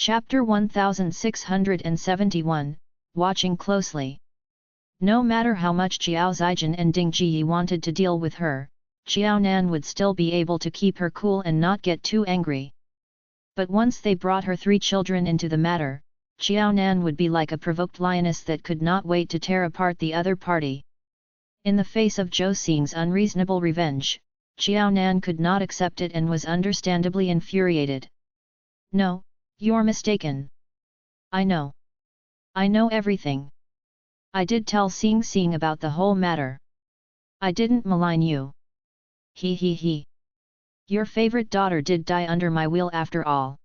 Chapter 1671, Watching Closely. No matter how much Jiao Zijin and Ding Ji wanted to deal with her, Jiao Nan would still be able to keep her cool and not get too angry. But once they brought her 3 children into the matter, Jiao Nan would be like a provoked lioness that could not wait to tear apart the other party. In the face of Zhou Xing's unreasonable revenge, Jiao Nan could not accept it and was understandably infuriated. "No, you're mistaken. I know. I know everything. I did tell Xing about the whole matter. I didn't malign you. He. Your favorite daughter did die under my wheel after all.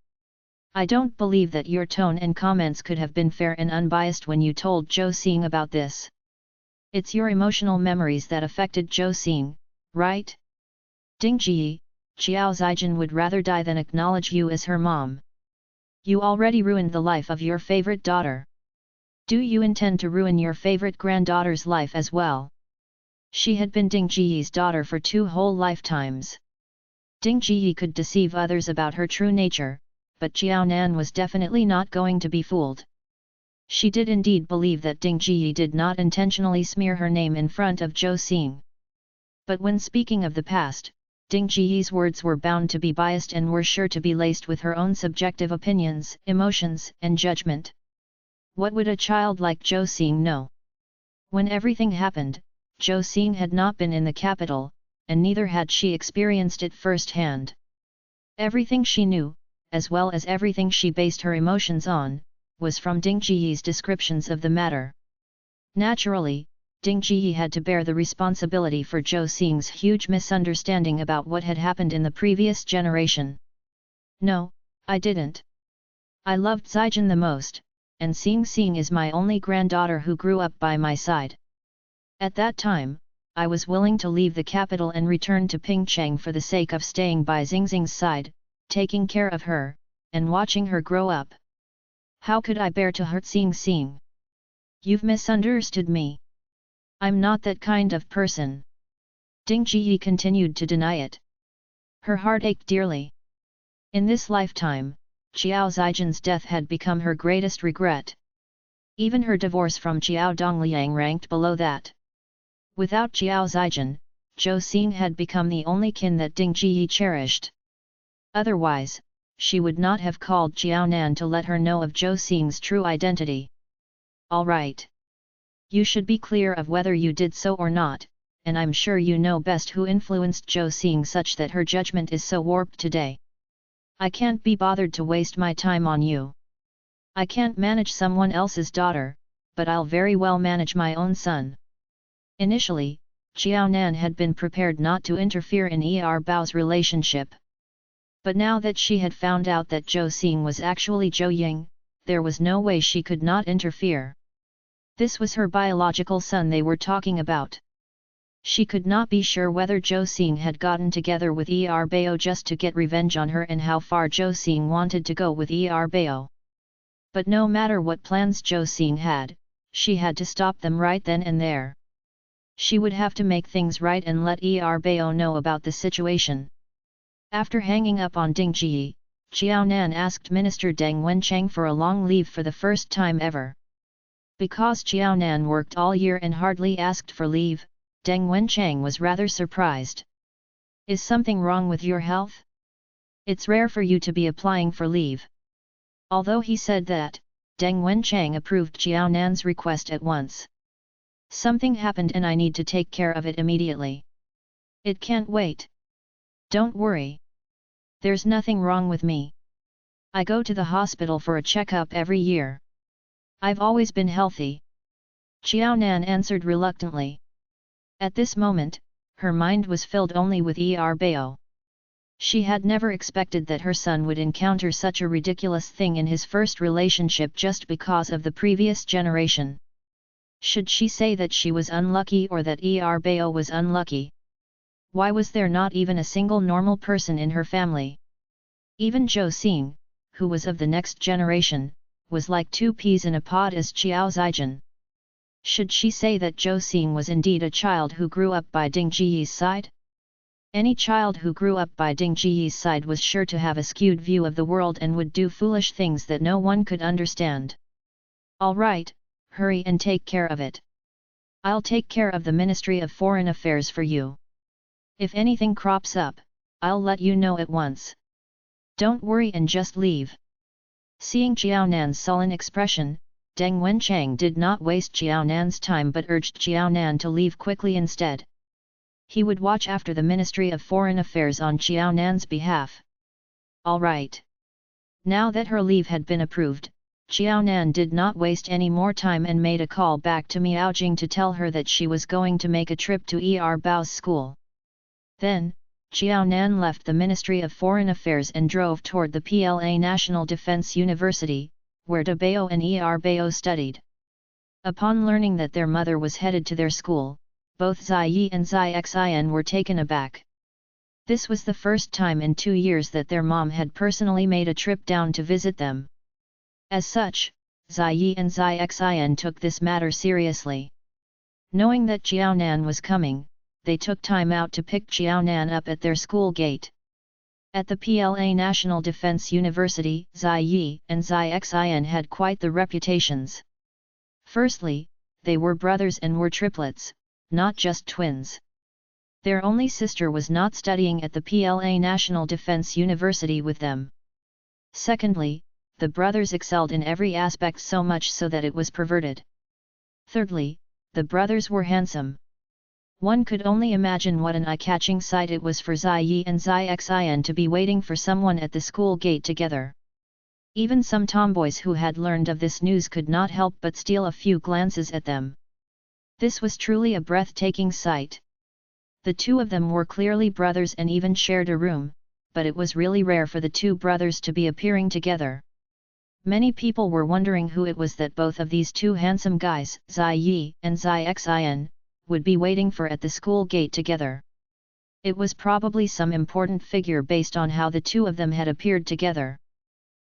I don't believe that your tone and comments could have been fair and unbiased when you told Zhou Xing about this. It's your emotional memories that affected Zhou Xing, right? Ding Ji, Jiao Zijin would rather die than acknowledge you as her mom. You already ruined the life of your favorite daughter. Do you intend to ruin your favorite granddaughter's life as well?" She had been Ding Ji's daughter for 2 whole lifetimes. Ding Ji could deceive others about her true nature, but Jiao Nan was definitely not going to be fooled. She did indeed believe that Ding Ji did not intentionally smear her name in front of Zhou Xing. But when speaking of the past, Ding Ji's words were bound to be biased and were sure to be laced with her own subjective opinions, emotions, and judgment. What would a child like Zhou Xing know? When everything happened, Zhou Xing had not been in the capital, and neither had she experienced it firsthand. Everything she knew, as well as everything she based her emotions on, was from Ding Ji's descriptions of the matter. Naturally, Ding Ji had to bear the responsibility for Zhou Xing's huge misunderstanding about what had happened in the previous generation. "No, I didn't. I loved Zijin the most, and Xing is my only granddaughter who grew up by my side. At that time, I was willing to leave the capital and return to Pingcheng for the sake of staying by Xing's side, taking care of her, and watching her grow up. How could I bear to hurt Xing? You've misunderstood me. I'm not that kind of person." Ding Ji continued to deny it. Her heart ached dearly. In this lifetime, Jiao Zijin's death had become her greatest regret. Even her divorce from Jiao Dongliang ranked below that. Without Jiao Zijin, Zhou Xing had become the only kin that Ding Ji cherished. Otherwise, she would not have called Jiao Nan to let her know of Zhou Xing's true identity. "All right. You should be clear of whether you did so or not, and I'm sure you know best who influenced Zhou Xing such that her judgment is so warped today. I can't be bothered to waste my time on you. I can't manage someone else's daughter, but I'll very well manage my own son." Initially, Jiao Nan had been prepared not to interfere in Bao's relationship. But now that she had found out that Zhou Xing was actually Zhou Ying, there was no way she could not interfere. This was her biological son they were talking about. She could not be sure whether Zhou Xing had gotten together with Bao just to get revenge on her and how far Zhou Xing wanted to go with Bao. But no matter what plans Zhou Xing had, she had to stop them right then and there. She would have to make things right and let Bao know about the situation. After hanging up on Ding Ji, Jiao Nan asked Minister Deng Wencheng for a long leave for the first time ever. Because Jiao Nan worked all year and hardly asked for leave, Deng Wencheng was rather surprised. "Is something wrong with your health? It's rare for you to be applying for leave." Although he said that, Deng Wencheng approved Jiao Nan's request at once. "Something happened and I need to take care of it immediately. It can't wait. Don't worry. There's nothing wrong with me. I go to the hospital for a checkup every year. I've always been healthy." Jiao Nan answered reluctantly. At this moment, her mind was filled only with Bao. She had never expected that her son would encounter such a ridiculous thing in his first relationship just because of the previous generation. Should she say that she was unlucky or that Bao was unlucky? Why was there not even a single normal person in her family? Even Zhou Xing, who was of the next generation, was like 2 peas in a pod as Jiao Zijin. Should she say that Zhou Xing was indeed a child who grew up by Ding Ji's side? Any child who grew up by Ding Jiyi's side was sure to have a skewed view of the world and would do foolish things that no one could understand. All right, hurry and take care of it. I'll take care of the Ministry of Foreign Affairs for you. If anything crops up, I'll let you know at once. Don't worry and just leave. Seeing Xiaonan's sullen expression, Deng Wenchang did not waste Xiaonan's time but urged Xiaonan to leave quickly instead. He would watch after the Ministry of Foreign Affairs on Xiaonan's behalf. All right. Now that her leave had been approved, Xiaonan did not waste any more time and made a call back to Miaojing to tell her that she was going to make a trip to Bao's school. Then, Xiaonan left the Ministry of Foreign Affairs and drove toward the PLA National Defense University, where De Bao and Bao studied. Upon learning that their mother was headed to their school, both Zai Yi and Zai Xin were taken aback. This was the first time in 2 years that their mom had personally made a trip down to visit them. As such, Zai Yi and Zai Xin took this matter seriously. Knowing that Xiaonan was coming, they took time out to pick Xiaonan up at their school gate. At the PLA National Defense University, Zai Yi and Zai Xin had quite the reputations. Firstly, they were brothers and were triplets, not just twins. Their only sister was not studying at the PLA National Defense University with them. Secondly, the brothers excelled in every aspect so much so that it was perverted. Thirdly, the brothers were handsome. One could only imagine what an eye-catching sight it was for Zai Yi and Zai Xin to be waiting for someone at the school gate together. Even some tomboys who had learned of this news could not help but steal a few glances at them. This was truly a breathtaking sight. The two of them were clearly brothers and even shared a room, but it was really rare for the two brothers to be appearing together. Many people were wondering who it was that both of these two handsome guys, Zai Yi and Zai Xin, would be waiting for at the school gate together. It was probably some important figure based on how the two of them had appeared together.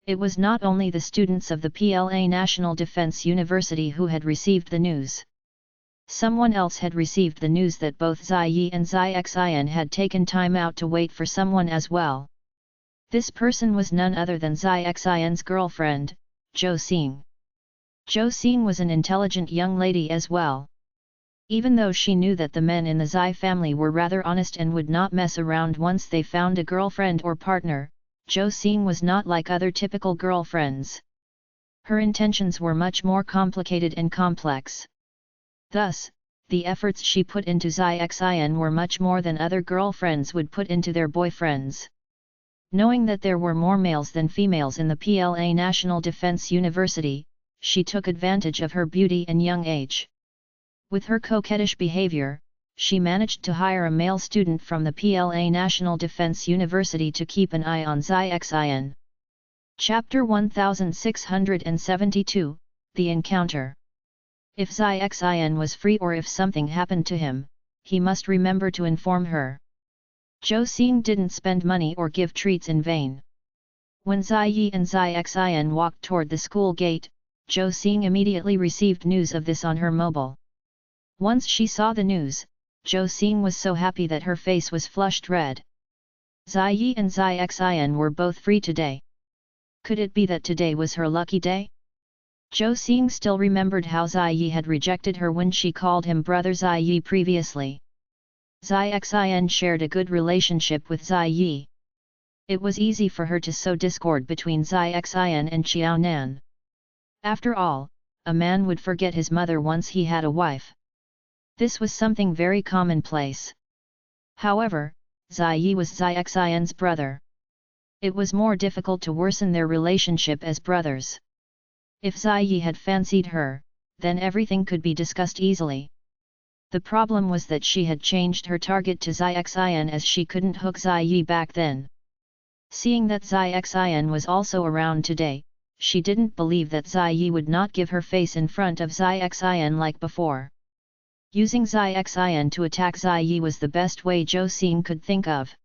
It was not only the students of the PLA National Defense University who had received the news. Someone else had received the news that both Zai Yi and Zai Xin had taken time out to wait for someone as well. This person was none other than Zai Xin's girlfriend, Zhou Xing. Zhou Xing was an intelligent young lady as well. Even though she knew that the men in the Zai family were rather honest and would not mess around once they found a girlfriend or partner, Zhou Xing was not like other typical girlfriends. Her intentions were much more complicated and complex. Thus, the efforts she put into Zai Xin were much more than other girlfriends would put into their boyfriends. Knowing that there were more males than females in the PLA National Defense University, she took advantage of her beauty and young age. With her coquettish behavior, she managed to hire a male student from the PLA National Defense University to keep an eye on Zai Xin. Chapter 1672, The Encounter. If Zai Xin was free or if something happened to him, he must remember to inform her. Zhou Xing didn't spend money or give treats in vain. When Zai Yi and Zai Xin walked toward the school gate, Zhou Xing immediately received news of this on her mobile. Once she saw the news, Zhou Xing was so happy that her face was flushed red. Zai Yi and Zai Xin were both free today. Could it be that today was her lucky day? Zhou Xing still remembered how Zai Yi had rejected her when she called him brother Zai Yi previously. Zai Xin shared a good relationship with Zai Yi. It was easy for her to sow discord between Zai Xin and Xiaonan. After all, a man would forget his mother once he had a wife. This was something very commonplace. However, Zai Yi was Zai Xin's brother. It was more difficult to worsen their relationship as brothers. If Zai Yi had fancied her, then everything could be discussed easily. The problem was that she had changed her target to Zai Xin as she couldn't hook Zai Yi back then. Seeing that Zai Xin was also around today, she didn't believe that Zai Yi would not give her face in front of Zai Xin like before. Using Zai Xin to attack Zai Yi was the best way Zhou Xing could think of.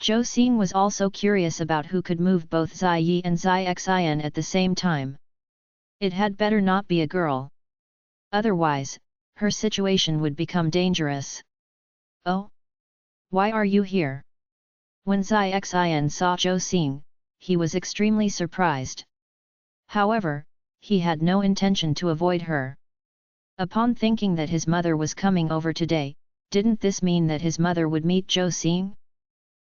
Zhou Xing was also curious about who could move both Zai Yi and Zai Xin at the same time. It had better not be a girl. Otherwise, her situation would become dangerous. Oh? Why are you here? When Xin saw Zhou Xing, he was extremely surprised. However, he had no intention to avoid her. Upon thinking that his mother was coming over today, didn't this mean that his mother would meet Zhou Xing?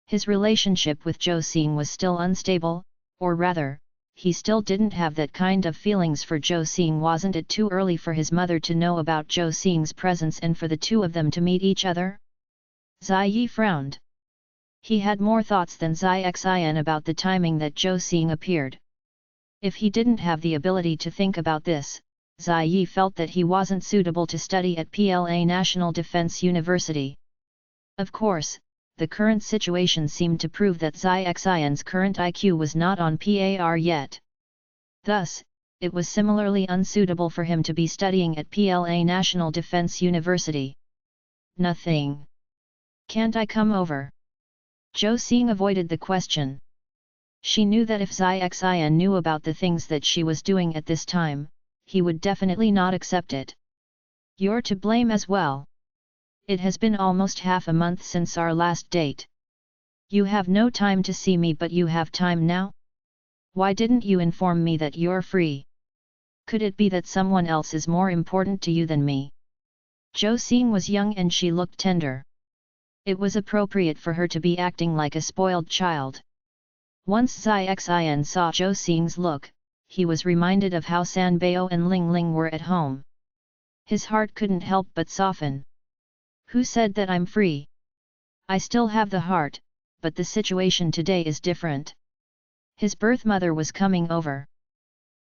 His relationship with Zhou Xing was still unstable, or rather, he still didn't have that kind of feelings for Zhou Xing. Wasn't it too early for his mother to know about Zhou Xing's presence and for the two of them to meet each other? Ziyi frowned. He had more thoughts than Xin about the timing that Zhou Xing appeared. If he didn't have the ability to think about this, Ziyi felt that he wasn't suitable to study at PLA National Defense University. Of course, the current situation seemed to prove that Xin's current IQ was not on par yet. Thus, it was similarly unsuitable for him to be studying at PLA National Defense University. Nothing. Can't I come over? Zhou Xing avoided the question. She knew that if Xin knew about the things that she was doing at this time, he would definitely not accept it. You're to blame as well. It has been almost half a month since our last date. You have no time to see me, but you have time now? Why didn't you inform me that you're free? Could it be that someone else is more important to you than me? Zhou Xing was young and she looked tender. It was appropriate for her to be acting like a spoiled child. Once Xin saw Zhou Xing's look, he was reminded of how San Bao and Ling Ling were at home. His heart couldn't help but soften. Who said that I'm free? I still have the heart, but the situation today is different. His birth mother was coming over.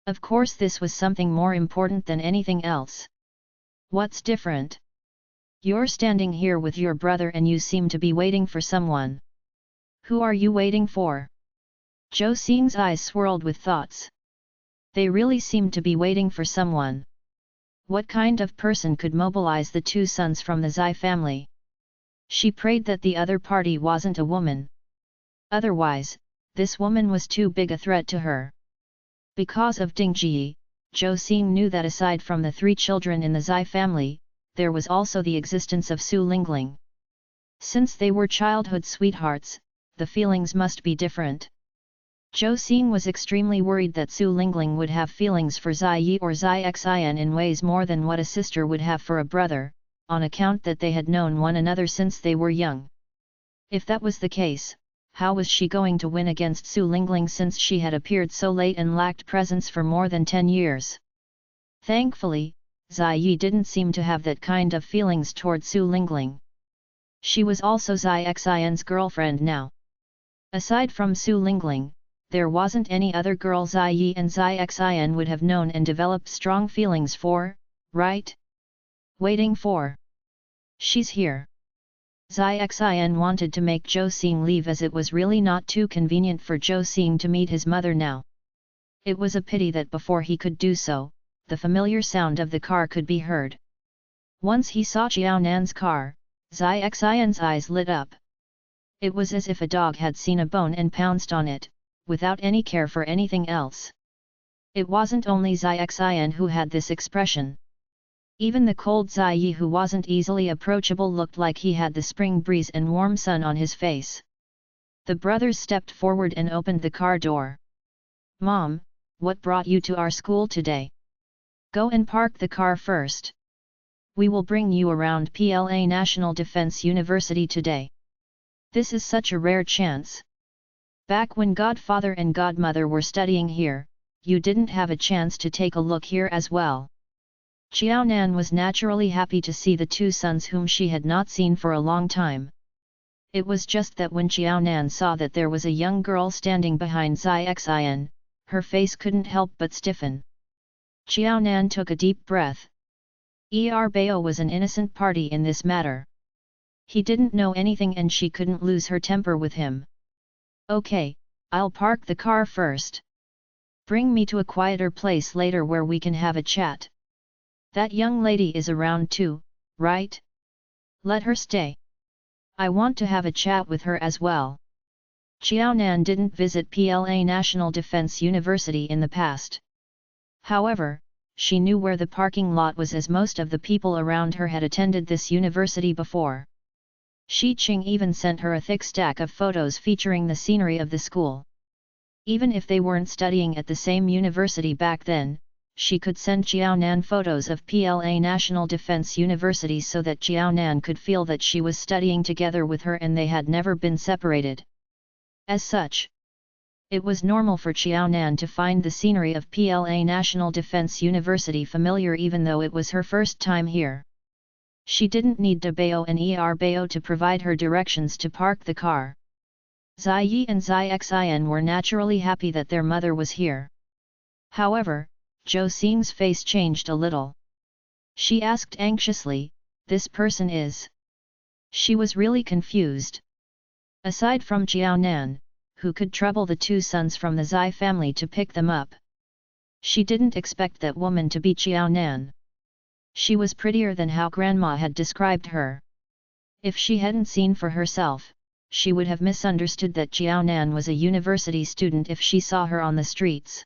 Of course this was something more important than anything else. What's different? You're standing here with your brother and you seem to be waiting for someone. Who are you waiting for? Zhou Xing's eyes swirled with thoughts. They really seemed to be waiting for someone. What kind of person could mobilize the two sons from the Zai family? She prayed that the other party wasn't a woman. Otherwise, this woman was too big a threat to her. Because of Ding Ji, Zhou Xing knew that aside from the three children in the Zai family, there was also the existence of Su Lingling. Since they were childhood sweethearts, the feelings must be different. Zhou Xing was extremely worried that Su Lingling would have feelings for Ziyi or Xin in ways more than what a sister would have for a brother, on account that they had known one another since they were young. If that was the case, how was she going to win against Su Lingling since she had appeared so late and lacked presence for more than 10 years? Thankfully, Ziyi didn't seem to have that kind of feelings toward Su Lingling. She was also Xin's girlfriend now. Aside from Su Lingling, there wasn't any other girl Ziyi and Xin would have known and developed strong feelings for, right? Waiting for. She's here. Xin wanted to make Zhou Xing leave as it was really not too convenient for Zhou Xing to meet his mother now. It was a pity that before he could do so, the familiar sound of the car could be heard. Once he saw Jiaonan's car, Xin's eyes lit up. It was as if a dog had seen a bone and pounced on it, without any care for anything else. It wasn't only Xin who had this expression. Even the cold Ziyi, who wasn't easily approachable, looked like he had the spring breeze and warm sun on his face. The brothers stepped forward and opened the car door. "Mom, what brought you to our school today? Go and park the car first. We will bring you around PLA National Defense University today. This is such a rare chance. Back when Godfather and Godmother were studying here, you didn't have a chance to take a look here as well." Xiaonan was naturally happy to see the two sons whom she had not seen for a long time. It was just that when Xiaonan saw that there was a young girl standing behind Xin, her face couldn't help but stiffen. Xiaonan took a deep breath. Bao was an innocent party in this matter. He didn't know anything and she couldn't lose her temper with him. "Okay, I'll park the car first. Bring me to a quieter place later where we can have a chat. That young lady is around too, right? Let her stay. I want to have a chat with her as well." Xiaonan didn't visit PLA National Defense University in the past. However, she knew where the parking lot was as most of the people around her had attended this university before. Shi Qing even sent her a thick stack of photos featuring the scenery of the school. Even if they weren't studying at the same university back then, she could send Jiaonan photos of PLA National Defense University so that Jiaonan could feel that she was studying together with her and they had never been separated. As such, it was normal for Jiaonan to find the scenery of PLA National Defense University familiar even though it was her first time here. She didn't need Dabao and Bao to provide her directions to park the car. Zai Yi and Zai Xin were naturally happy that their mother was here. However, Zhou Xing's face changed a little. She asked anxiously, "This person is?" She was really confused. Aside from Jiaonan, who could trouble the two sons from the Zai family to pick them up, she didn't expect that woman to be Jiaonan. She was prettier than how grandma had described her. If she hadn't seen for herself, she would have misunderstood that Jiaonan was a university student if she saw her on the streets.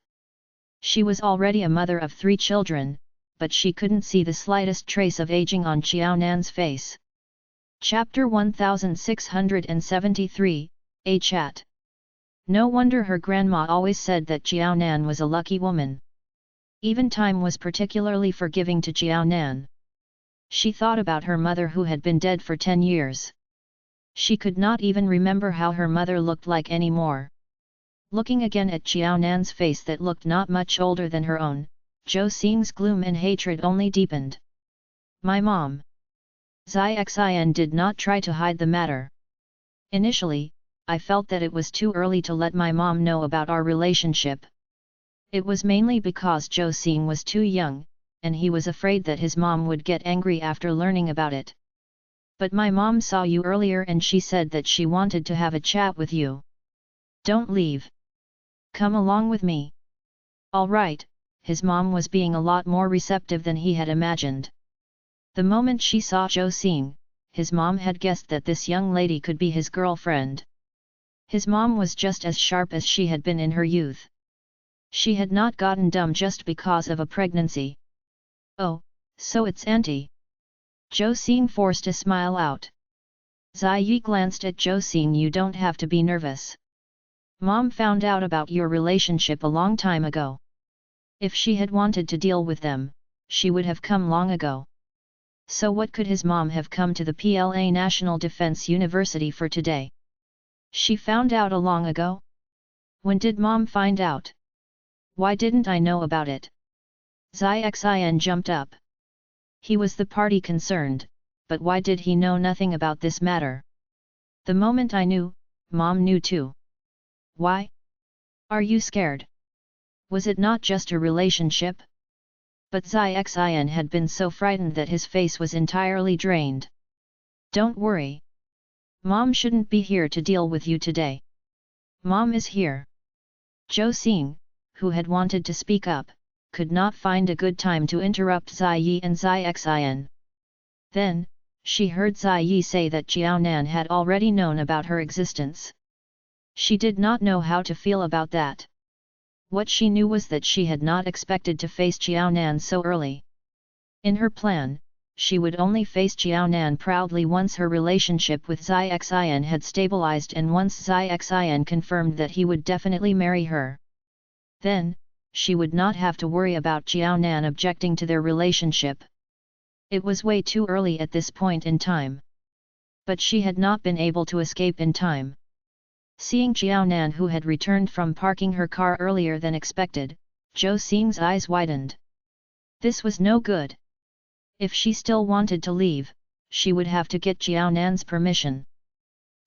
She was already a mother of 3 children, but she couldn't see the slightest trace of aging on Jiaonan's face. Chapter 1673, A Chat. No wonder her grandma always said that Jiaonan was a lucky woman. Even time was particularly forgiving to Jiaonan. She thought about her mother who had been dead for 10 years. She could not even remember how her mother looked like anymore. Looking again at Jiaonan's face that looked not much older than her own, Zhou Xing's gloom and hatred only deepened. "My mom." Zai Xin did not try to hide the matter. "Initially, I felt that it was too early to let my mom know about our relationship. It was mainly because Zhou Xing was too young, and he was afraid that his mom would get angry after learning about it. But my mom saw you earlier and she said that she wanted to have a chat with you. Don't leave. Come along with me." All right, his mom was being a lot more receptive than he had imagined. The moment she saw Zhou Xing, his mom had guessed that this young lady could be his girlfriend. His mom was just as sharp as she had been in her youth. She had not gotten dumb just because of a pregnancy. "Oh, so it's Auntie." Zhou Xing forced a smile out. Zai Yi glanced at Zhou Xing. "You don't have to be nervous. Mom found out about your relationship a long time ago. If she had wanted to deal with them, she would have come long ago. So what could his mom have come to the PLA National Defense University for today? She found out a long ago? When did Mom find out? Why didn't I know about it?" Zai Xin jumped up. He was the party concerned, but why did he know nothing about this matter? "The moment I knew, Mom knew too." "Why? Are you scared? Was it not just a relationship?" But Zai Xin had been so frightened that his face was entirely drained. "Don't worry. Mom shouldn't be here to deal with you today. Mom is here." Zhou Xing, who had wanted to speak up, could not find a good time to interrupt Zai Yi and Zai Xin. Then, she heard Zai Yi say that Jiaonan had already known about her existence. She did not know how to feel about that. What she knew was that she had not expected to face Jiaonan so early. In her plan, she would only face Jiaonan proudly once her relationship with Zai Xin had stabilized and once Zai Xin confirmed that he would definitely marry her. Then, she would not have to worry about Jiaonan objecting to their relationship. It was way too early at this point in time. But she had not been able to escape in time. Seeing Jiaonan, who had returned from parking her car earlier than expected, Zhou Xing's eyes widened. This was no good. If she still wanted to leave, she would have to get Jiaonan's permission.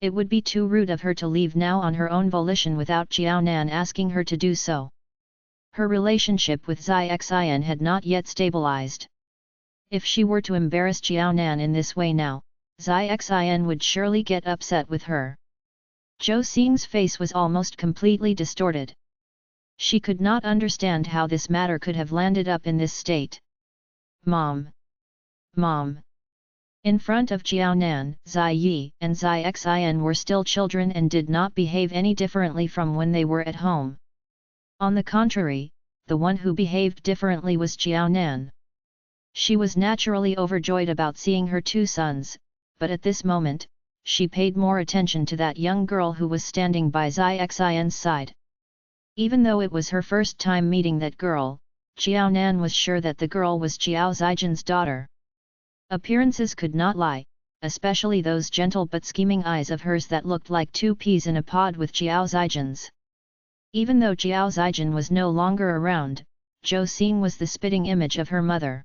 It would be too rude of her to leave now on her own volition without Jiaonan asking her to do so. Her relationship with Zai Xin had not yet stabilized. If she were to embarrass Jiaonan in this way now, Zai Xin would surely get upset with her. Zhou Xing's face was almost completely distorted. She could not understand how this matter could have landed up in this state. "Mom! Mom!" In front of Jiaonan, Zai Yi and Zai Xin were still children and did not behave any differently from when they were at home. On the contrary, the one who behaved differently was Jiaonan. She was naturally overjoyed about seeing her two sons, but at this moment, she paid more attention to that young girl who was standing by Zai Xin's side. Even though it was her first time meeting that girl, Jiao Nan was sure that the girl was Jiao Zijin's daughter. Appearances could not lie, especially those gentle but scheming eyes of hers that looked like two peas in a pod with Jiao Zijin's. Even though Jiao Zijin was no longer around, Zhou Xing was the spitting image of her mother.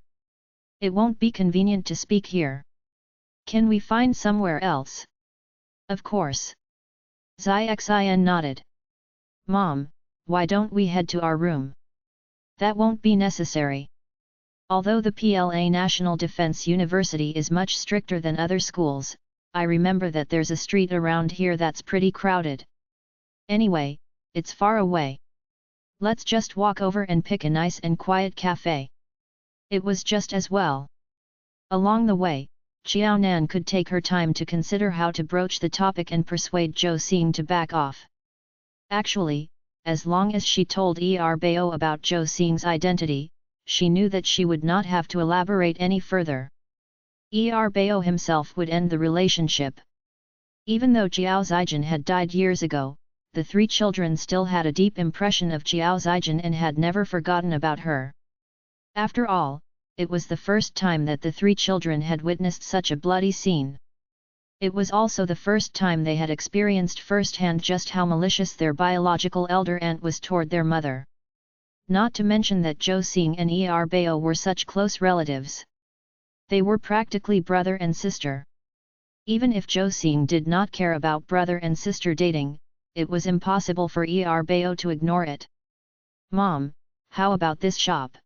It won't be convenient to speak here. Can we find somewhere else? Of course. Zai Xin nodded. Mom, why don't we head to our room? That won't be necessary. Although the PLA National Defense University is much stricter than other schools, I remember that there's a street around here that's pretty crowded. Anyway, it's far away. Let's just walk over and pick a nice and quiet cafe. It was just as well. Along the way, Jiao Nan could take her time to consider how to broach the topic and persuade Zhou Xing to back off. Actually, as long as she told Bao about Zhou Xing's identity, she knew that she would not have to elaborate any further. Bao himself would end the relationship. Even though Jiao Zijin had died years ago, the three children still had a deep impression of Jiao Zijin and had never forgotten about her. After all, it was the first time that the three children had witnessed such a bloody scene. It was also the first time they had experienced firsthand just how malicious their biological elder aunt was toward their mother. Not to mention that Zhou Xing and Bao were such close relatives. They were practically brother and sister. Even if Zhou Xing did not care about brother and sister dating, it was impossible for Bao to ignore it. Mom, how about this shop?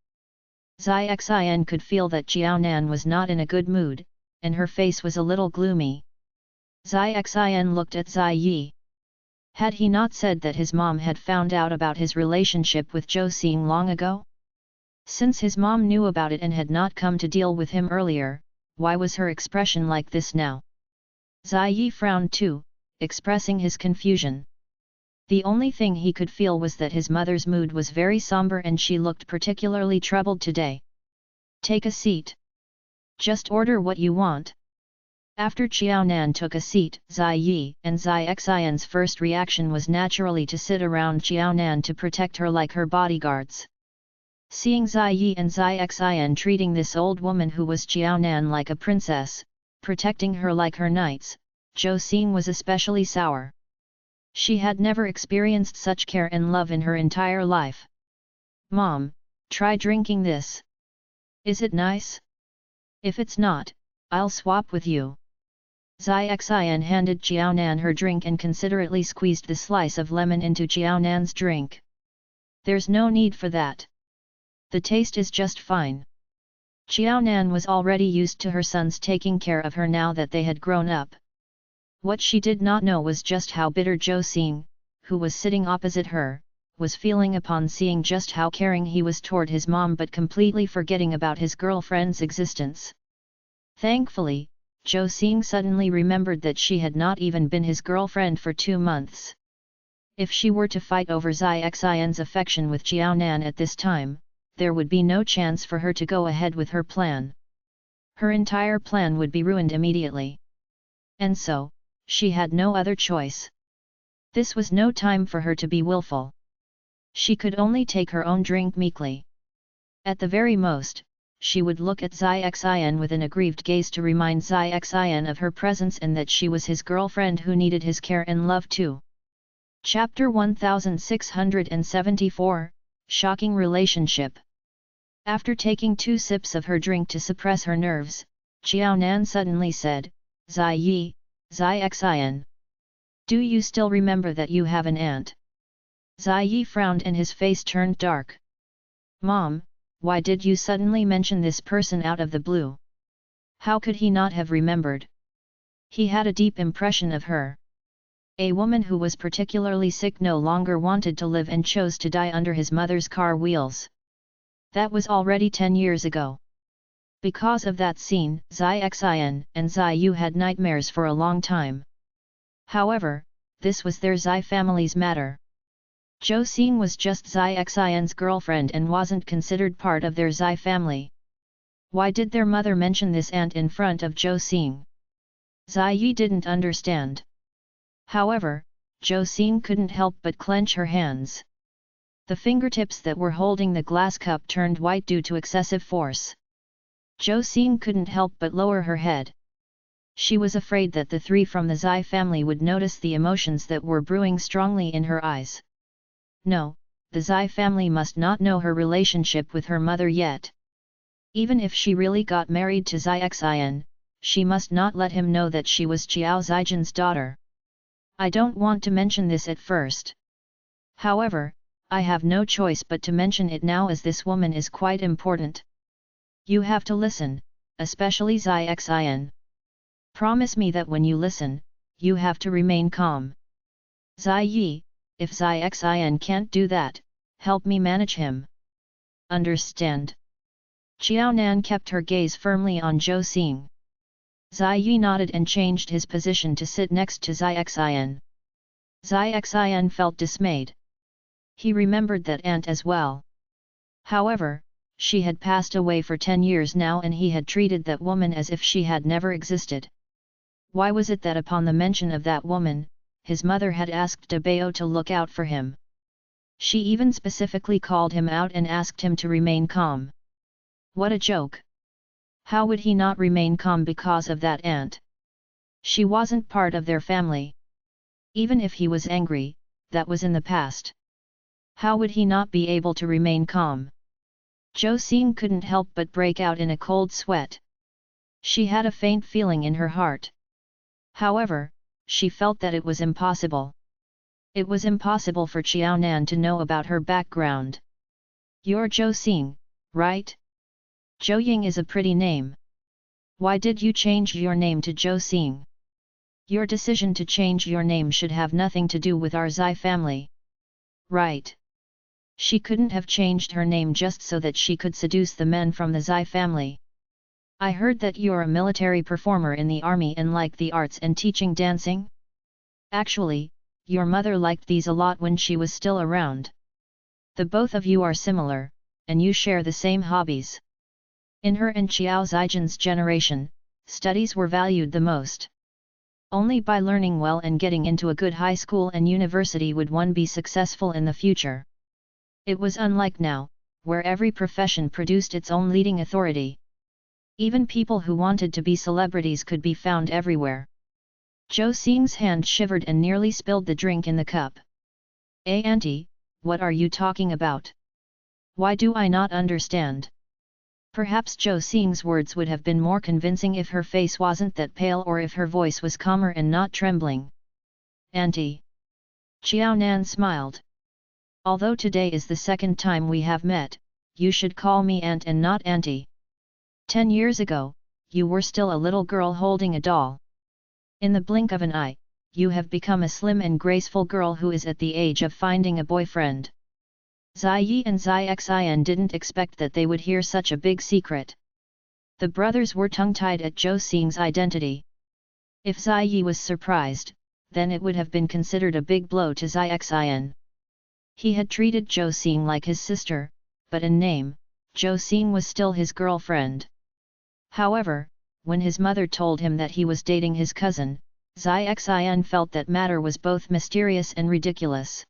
Zai Xin could feel that Jiao Nan was not in a good mood, and her face was a little gloomy. Zai Xin looked at Zai Yi. Had he not said that his mom had found out about his relationship with Zhou Xing long ago? Since his mom knew about it and had not come to deal with him earlier, why was her expression like this now? Zai Yi frowned too, expressing his confusion. The only thing he could feel was that his mother's mood was very somber and she looked particularly troubled today. Take a seat. Just order what you want. After Jiao Nan took a seat, Zai Yi and Zai Xin's first reaction was naturally to sit around Jiao Nan to protect her like her bodyguards. Seeing Zai Yi and Zai Xin treating this old woman who was Jiao Nan like a princess, protecting her like her knights, Zhou Xing was especially sour. She had never experienced such care and love in her entire life. Mom, try drinking this. Is it nice? If it's not, I'll swap with you. Zai Xin handed Jiao Nan her drink and considerately squeezed the slice of lemon into Jiao Nan's drink. There's no need for that. The taste is just fine. Jiao Nan was already used to her sons taking care of her now that they had grown up. What she did not know was just how bitter Zhou Xing, who was sitting opposite her, was feeling upon seeing just how caring he was toward his mom but completely forgetting about his girlfriend's existence. Thankfully, Zhou Xing suddenly remembered that she had not even been his girlfriend for 2 months. If she were to fight over Zai Xin's affection with Jiao Nan at this time, there would be no chance for her to go ahead with her plan. Her entire plan would be ruined immediately. And so, she had no other choice. This was no time for her to be willful. She could only take her own drink meekly. At the very most, she would look at Zai Xin with an aggrieved gaze to remind Zai Xin of her presence and that she was his girlfriend who needed his care and love too. Chapter 1674, Shocking Relationship. After taking 2 sips of her drink to suppress her nerves, Jiao Nan suddenly said, Zai Yi, Zai Xin. Do you still remember that you have an aunt? Zai Yi frowned and his face turned dark. Mom, why did you suddenly mention this person out of the blue? How could he not have remembered? He had a deep impression of her. A woman who was particularly sick no longer wanted to live and chose to die under his mother's car wheels. That was already 10 years ago. Because of that scene, Zai Xin and Zai Yu had nightmares for a long time. However, this was their Zai family's matter. Zhou Xing was just Zai Xin's girlfriend and wasn't considered part of their Zai family. Why did their mother mention this aunt in front of Zhou Xing? Zai Yi didn't understand. However, Zhou Xing couldn't help but clench her hands. The fingertips that were holding the glass cup turned white due to excessive force. Zhou Xing couldn't help but lower her head. She was afraid that the three from the Zai family would notice the emotions that were brewing strongly in her eyes. No, the Zai family must not know her relationship with her mother yet. Even if she really got married to Zai Xian, she must not let him know that she was Qiao Zijin's daughter. I don't want to mention this at first. However, I have no choice but to mention it now as this woman is quite important. You have to listen, especially Zai Xian. Promise me that when you listen, you have to remain calm. Zai Yi, if Zai Xian can't do that, help me manage him. Understand? Qiao Nan kept her gaze firmly on Zhou Xing. Zai Yi nodded and changed his position to sit next to Zai Xian. Zai Xian felt dismayed. He remembered that aunt as well. However, she had passed away for 10 years now and he had treated that woman as if she had never existed. Why was it that upon the mention of that woman, his mother had asked De Bao to look out for him? She even specifically called him out and asked him to remain calm. What a joke! How would he not remain calm because of that aunt? She wasn't part of their family. Even if he was angry, that was in the past. How would he not be able to remain calm? Zhou Xing couldn't help but break out in a cold sweat. She had a faint feeling in her heart. However, she felt that it was impossible. It was impossible for Qiao Nan to know about her background. You're Zhou Xing, right? Zhou Ying is a pretty name. Why did you change your name to Zhou Xing? Your decision to change your name should have nothing to do with our Zai family. Right. She couldn't have changed her name just so that she could seduce the men from the Zai family. I heard that you're a military performer in the army and like the arts and teaching dancing? Actually, your mother liked these a lot when she was still around. The both of you are similar, and you share the same hobbies. In her and Qiao Zijin's generation, studies were valued the most. Only by learning well and getting into a good high school and university would one be successful in the future. It was unlike now, where every profession produced its own leading authority. Even people who wanted to be celebrities could be found everywhere. Zhou Xing's hand shivered and nearly spilled the drink in the cup. Auntie, what are you talking about? Why do I not understand? Perhaps Zhou Xing's words would have been more convincing if her face wasn't that pale or if her voice was calmer and not trembling. Auntie. Qiao Nan smiled. Although today is the second time we have met, you should call me aunt and not auntie. 10 years ago, you were still a little girl holding a doll. In the blink of an eye, you have become a slim and graceful girl who is at the age of finding a boyfriend. Zai Yi and Zai Xian didn't expect that they would hear such a big secret. The brothers were tongue-tied at Zhou Xing's identity. If Zai Yi was surprised, then it would have been considered a big blow to Zai Xian. He had treated Zhou Xing like his sister, but in name, Zhou Xing was still his girlfriend. However, when his mother told him that he was dating his cousin, Zai Xian felt that matter was both mysterious and ridiculous.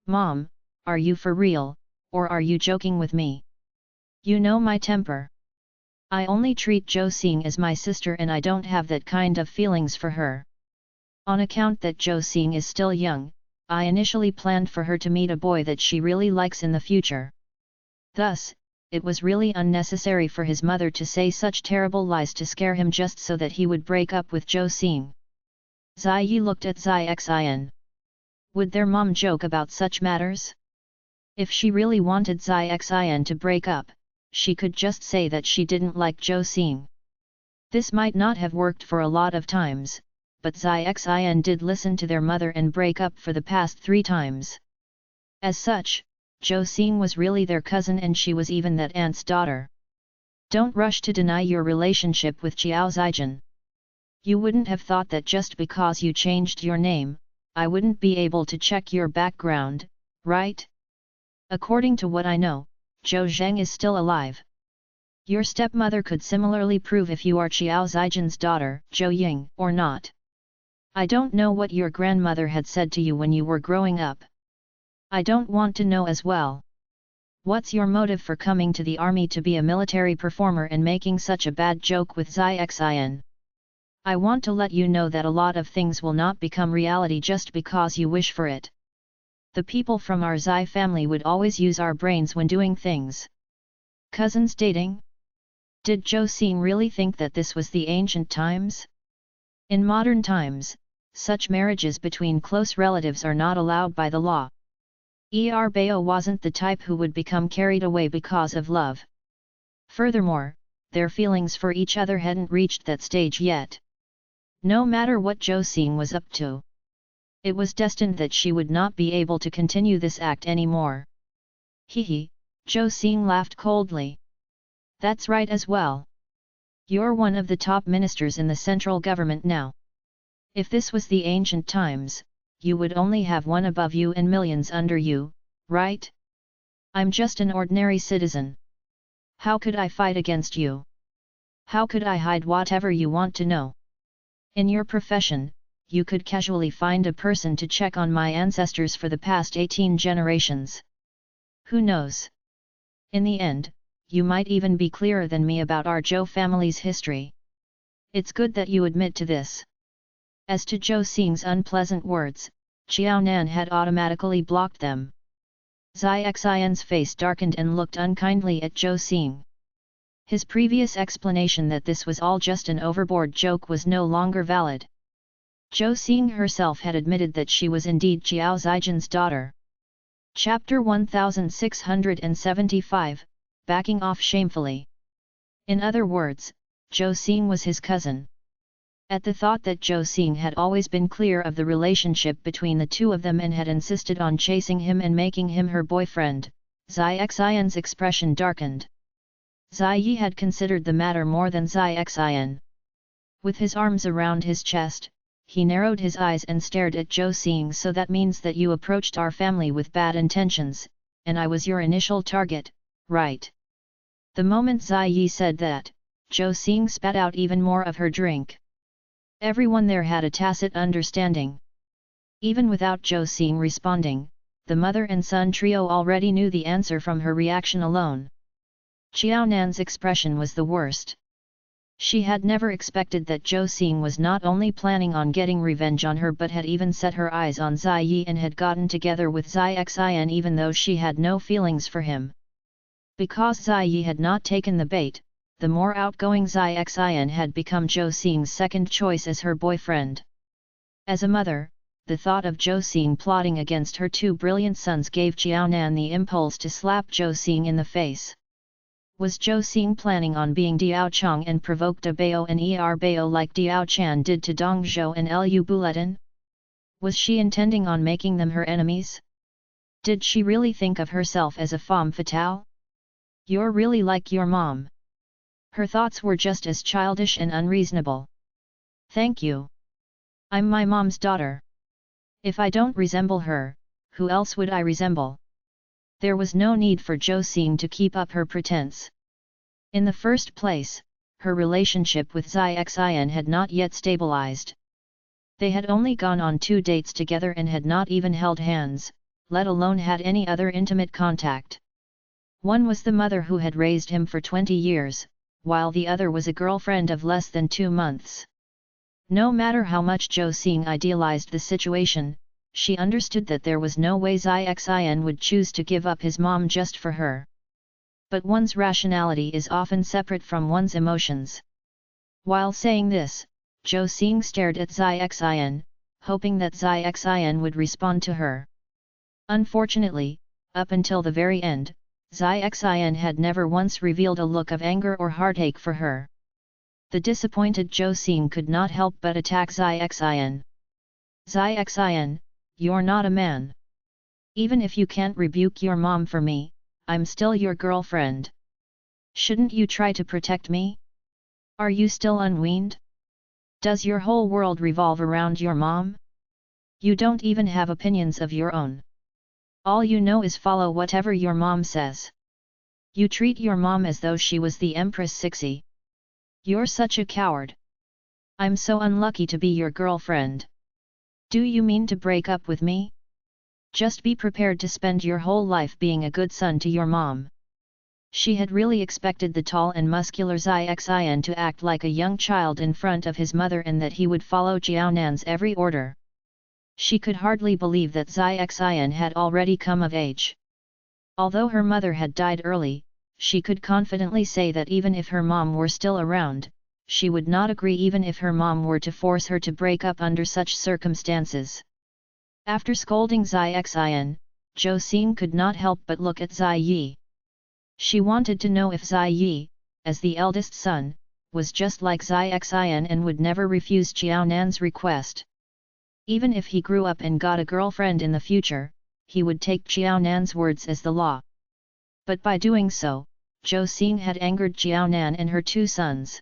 Mom, are you for real, or are you joking with me? You know my temper. I only treat Zhou Xing as my sister and I don't have that kind of feelings for her. On account that Zhou Xing is still young, I initially planned for her to meet a boy that she really likes in the future. Thus, it was really unnecessary for his mother to say such terrible lies to scare him just so that he would break up with Zhou Xing. Zai Yi looked at Zai Xian. Would their mom joke about such matters? If she really wanted Zai Xian to break up, she could just say that she didn't like Zhou Xing. This might not have worked for a lot of times, but Zai Xian did listen to their mother and break up for the past 3 times. As such, Zhou Xing was really their cousin and she was even that aunt's daughter. Don't rush to deny your relationship with Qiao Zijin. You wouldn't have thought that just because you changed your name, I wouldn't be able to check your background, right? According to what I know, Zhou Zheng is still alive. Your stepmother could similarly prove if you are Qiao Zijin's daughter, Zhou Ying, or not. I don't know what your grandmother had said to you when you were growing up. I don't want to know as well. What's your motive for coming to the army to be a military performer and making such a bad joke with Zai Xin? I want to let you know that a lot of things will not become reality just because you wish for it. The people from our Zai family would always use our brains when doing things. Cousins dating? Did Zhou Xing really think that this was the ancient times? In modern times, such marriages between close relatives are not allowed by the law. Bao wasn't the type who would become carried away because of love. Furthermore, their feelings for each other hadn't reached that stage yet. No matter what Zhou Xing was up to, it was destined that she would not be able to continue this act anymore. Zhou Xing laughed coldly. That's right as well. You're one of the top ministers in the central government now. If this was the ancient times, you would only have one above you and millions under you, right? I'm just an ordinary citizen. How could I fight against you? How could I hide whatever you want to know? In your profession, you could casually find a person to check on my ancestors for the past 18 generations. Who knows? In the end, you might even be clearer than me about our Zhou family's history. It's good that you admit to this. As to Zhou Xing's unpleasant words, Xiao Nan had automatically blocked them. Zai Xin's face darkened and looked unkindly at Zhou Xing. His previous explanation that this was all just an overboard joke was no longer valid. Zhou Xing herself had admitted that she was indeed Qiao Zijin's daughter. Chapter 1675, Backing off shamefully. In other words, Zhou Xing was his cousin. At the thought that Zhou Xing had always been clear of the relationship between the two of them and had insisted on chasing him and making him her boyfriend, Zai Xin's expression darkened. Zai Yi had considered the matter more than Zai Xin. With his arms around his chest, he narrowed his eyes and stared at Zhou Xing. So that means that you approached our family with bad intentions, and I was your initial target, right? The moment Zai Yi said that, Zhou Xing spat out even more of her drink. Everyone there had a tacit understanding. Even without Zhou Xing responding, the mother and son trio already knew the answer from her reaction alone. Xiao Nan's expression was the worst. She had never expected that Zhou Xing was not only planning on getting revenge on her but had even set her eyes on Zai Yi and had gotten together with Zai Xin even though she had no feelings for him. Because Zai Yi had not taken the bait, the more outgoing Zai Xin had become Zhou Xing's second choice as her boyfriend. As a mother, the thought of Zhou Xing plotting against her two brilliant sons gave Xiao Nan the impulse to slap Zhou Xing in the face. Was Zhou Xing planning on being Diao Chong and provoked a Bao and Bao like Diao Chan did to Dong Zhou and Lu Buletin? Was she intending on making them her enemies? Did she really think of herself as a femme fatale? You're really like your mom. Her thoughts were just as childish and unreasonable. Thank you. I'm my mom's daughter. If I don't resemble her, who else would I resemble? There was no need for Zhou Xing to keep up her pretense. In the first place, her relationship with Zai Xin had not yet stabilized. They had only gone on 2 dates together and had not even held hands, let alone had any other intimate contact. One was the mother who had raised him for 20 years, while the other was a girlfriend of less than 2 months. No matter how much Zhou Xing idealized the situation, she understood that there was no way Zai Xin would choose to give up his mom just for her. But one's rationality is often separate from one's emotions. While saying this, Zhou Xing stared at Zai Xin, hoping that Zai Xin would respond to her. Unfortunately, up until the very end, Zai Xin had never once revealed a look of anger or heartache for her. The disappointed Zhou Xing could not help but attack Zai Xin. Zai Xin, you're not a man. Even if you can't rebuke your mom for me, I'm still your girlfriend. Shouldn't you try to protect me? Are you still unweaned? Does your whole world revolve around your mom? You don't even have opinions of your own. All you know is follow whatever your mom says. You treat your mom as though she was the Empress Sixi. You're such a coward. I'm so unlucky to be your girlfriend. Do you mean to break up with me? Just be prepared to spend your whole life being a good son to your mom. She had really expected the tall and muscular Xian to act like a young child in front of his mother and that he would follow Jiaonan's every order. She could hardly believe that Xian had already come of age. Although her mother had died early, she could confidently say that even if her mom were still around, she would not agree even if her mom were to force her to break up under such circumstances. After scolding Xian, Zhou Xing could not help but look at Zai Yi. She wanted to know if Zai Yi, as the eldest son, was just like Xian and would never refuse Jiaonan's request. Even if he grew up and got a girlfriend in the future, he would take Jiaonan's words as the law. But by doing so, Zhou Xing had angered Jiaonan and her two sons.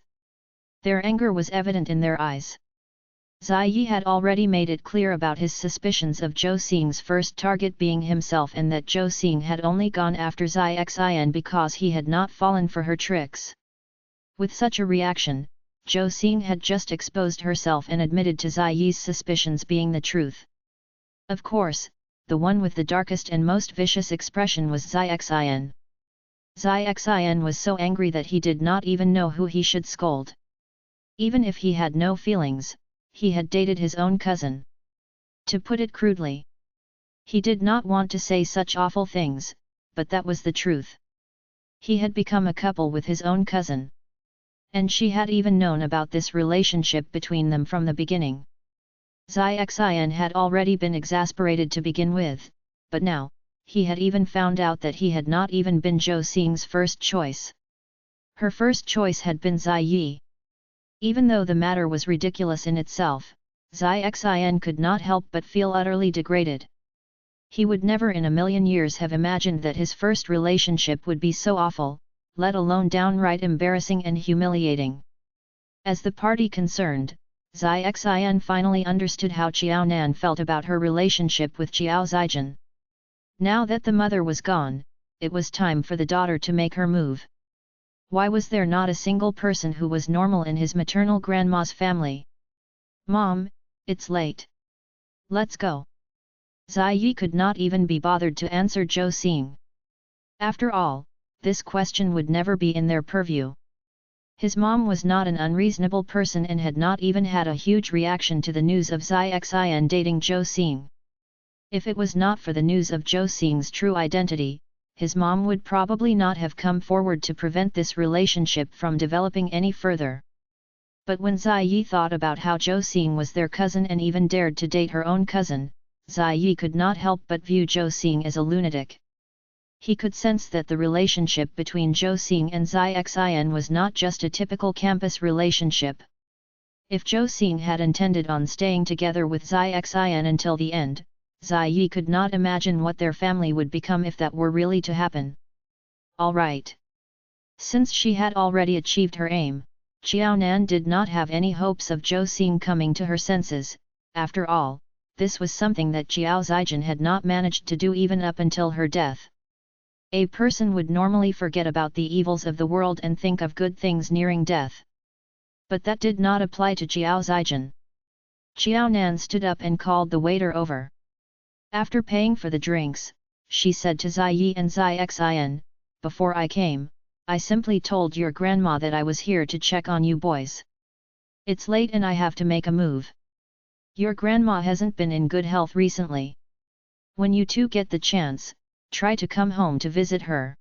Their anger was evident in their eyes. Zai Yi had already made it clear about his suspicions of Zhou Xing's first target being himself and that Zhou Xing had only gone after Xian because he had not fallen for her tricks. With such a reaction, Zhou Xing had just exposed herself and admitted to Zai Yi's suspicions being the truth. Of course, the one with the darkest and most vicious expression was Xian. Xian was so angry that he did not even know who he should scold. Even if he had no feelings, he had dated his own cousin. To put it crudely, he did not want to say such awful things, but that was the truth. He had become a couple with his own cousin. And she had even known about this relationship between them from the beginning. Xian had already been exasperated to begin with, but now, he had even found out that he had not even been Zhou Xing's first choice. Her first choice had been Zai Yi. Even though the matter was ridiculous in itself, Xian could not help but feel utterly degraded. He would never in a million years have imagined that his first relationship would be so awful, let alone downright embarrassing and humiliating. As the party concerned, Xian finally understood how Jiaonan felt about her relationship with Jiao Zijin. Now that the mother was gone, it was time for the daughter to make her move. Why was there not a single person who was normal in his maternal grandma's family? Mom, it's late. Let's go. Zai Yi could not even be bothered to answer Zhou Xing. After all, this question would never be in their purview. His mom was not an unreasonable person and had not even had a huge reaction to the news of Xian dating Zhou Xing. If it was not for the news of Zhou Xing's true identity, his mom would probably not have come forward to prevent this relationship from developing any further. But when Zai Yi thought about how Zhou Xing was their cousin and even dared to date her own cousin, Zai Yi could not help but view Zhou Xing as a lunatic. He could sense that the relationship between Zhou Xing and Xian was not just a typical campus relationship. If Zhou Xing had intended on staying together with Xian until the end, Zai Yi could not imagine what their family would become if that were really to happen. All right. Since she had already achieved her aim, Jiaonan did not have any hopes of Zhou Xing coming to her senses. After all, this was something that Jiao Zijin had not managed to do even up until her death. A person would normally forget about the evils of the world and think of good things nearing death. But that did not apply to Jiao Zijin. Jiaonan stood up and called the waiter over. After paying for the drinks, she said to Zai Yi and Xian, "Before I came, I simply told your grandma that I was here to check on you boys. It's late and I have to make a move. Your grandma hasn't been in good health recently. When you two get the chance, try to come home to visit her.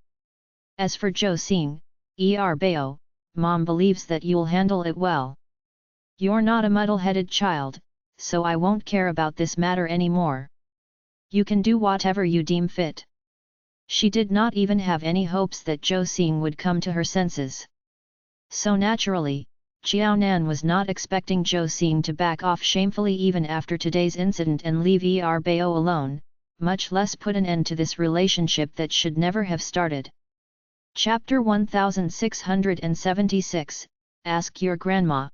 As for Zhou Xing, Bao, Mom believes that you'll handle it well. You're not a muddle-headed child, so I won't care about this matter anymore. You can do whatever you deem fit." She did not even have any hopes that Zhou Xing would come to her senses. So naturally, Jiaonan was not expecting Zhou Xing to back off shamefully even after today's incident and leave Bao alone, much less put an end to this relationship that should never have started. Chapter 1676, Ask Your Grandma.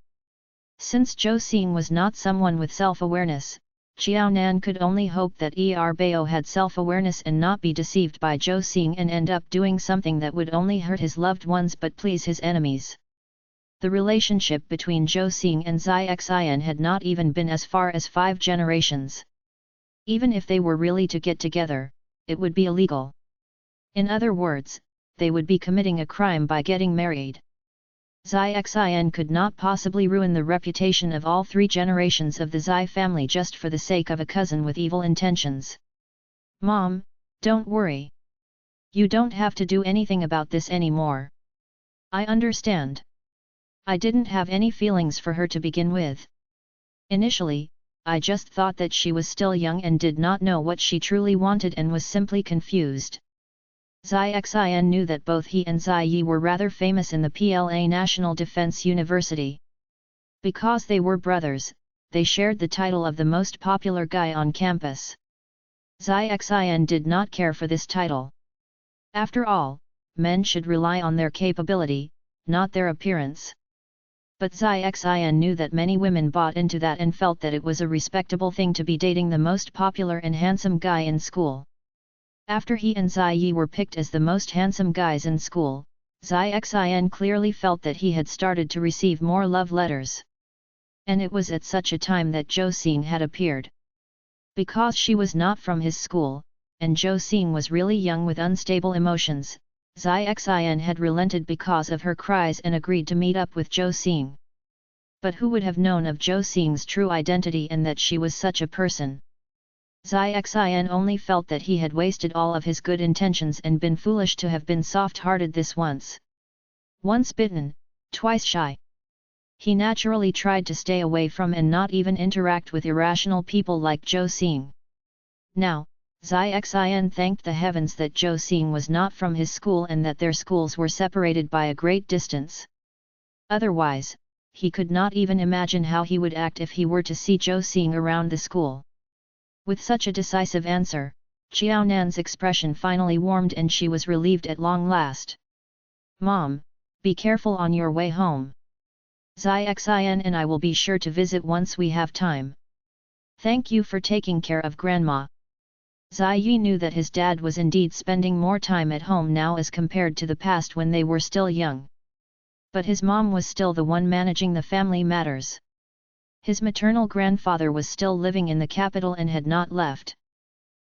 Since Zhou Xing was not someone with self-awareness, Xiao Nan could only hope that Bao had self-awareness and not be deceived by Zhou Xing and end up doing something that would only hurt his loved ones but please his enemies. The relationship between Zhou Xing and Zai Xian had not even been as far as 5 generations. Even if they were really to get together, it would be illegal. In other words, they would be committing a crime by getting married. Zai Xian could not possibly ruin the reputation of all 3 generations of the Zai family just for the sake of a cousin with evil intentions. Mom, don't worry. You don't have to do anything about this anymore. I understand. I didn't have any feelings for her to begin with. Initially, I just thought that she was still young and did not know what she truly wanted and was simply confused. Zai Xian knew that both he and Zai Yi were rather famous in the PLA National Defense University. Because they were brothers, they shared the title of the most popular guy on campus. Zai Xian did not care for this title. After all, men should rely on their capability, not their appearance. But Zai Xian knew that many women bought into that and felt that it was a respectable thing to be dating the most popular and handsome guy in school. After he and Zai Yi were picked as the most handsome guys in school, Zai Xian clearly felt that he had started to receive more love letters. And it was at such a time that Zhou Xing had appeared. Because she was not from his school, and Zhou Xing was really young with unstable emotions, Zai Xian had relented because of her cries and agreed to meet up with Zhou Xing. But who would have known of Zhou Xing's true identity and that she was such a person? Zai Xian only felt that he had wasted all of his good intentions and been foolish to have been soft-hearted this once. Once bitten, twice shy. He naturally tried to stay away from and not even interact with irrational people like Zhou Xing. Now, Zai Xian thanked the heavens that Zhou Xing was not from his school and that their schools were separated by a great distance. Otherwise, he could not even imagine how he would act if he were to see Zhou Xing around the school. With such a decisive answer, Xiao Nan's expression finally warmed and she was relieved at long last. Mom, be careful on your way home. Zai Xian and I will be sure to visit once we have time. Thank you for taking care of Grandma. Zai Yi knew that his dad was indeed spending more time at home now as compared to the past when they were still young. But his mom was still the one managing the family matters. His maternal grandfather was still living in the capital and had not left.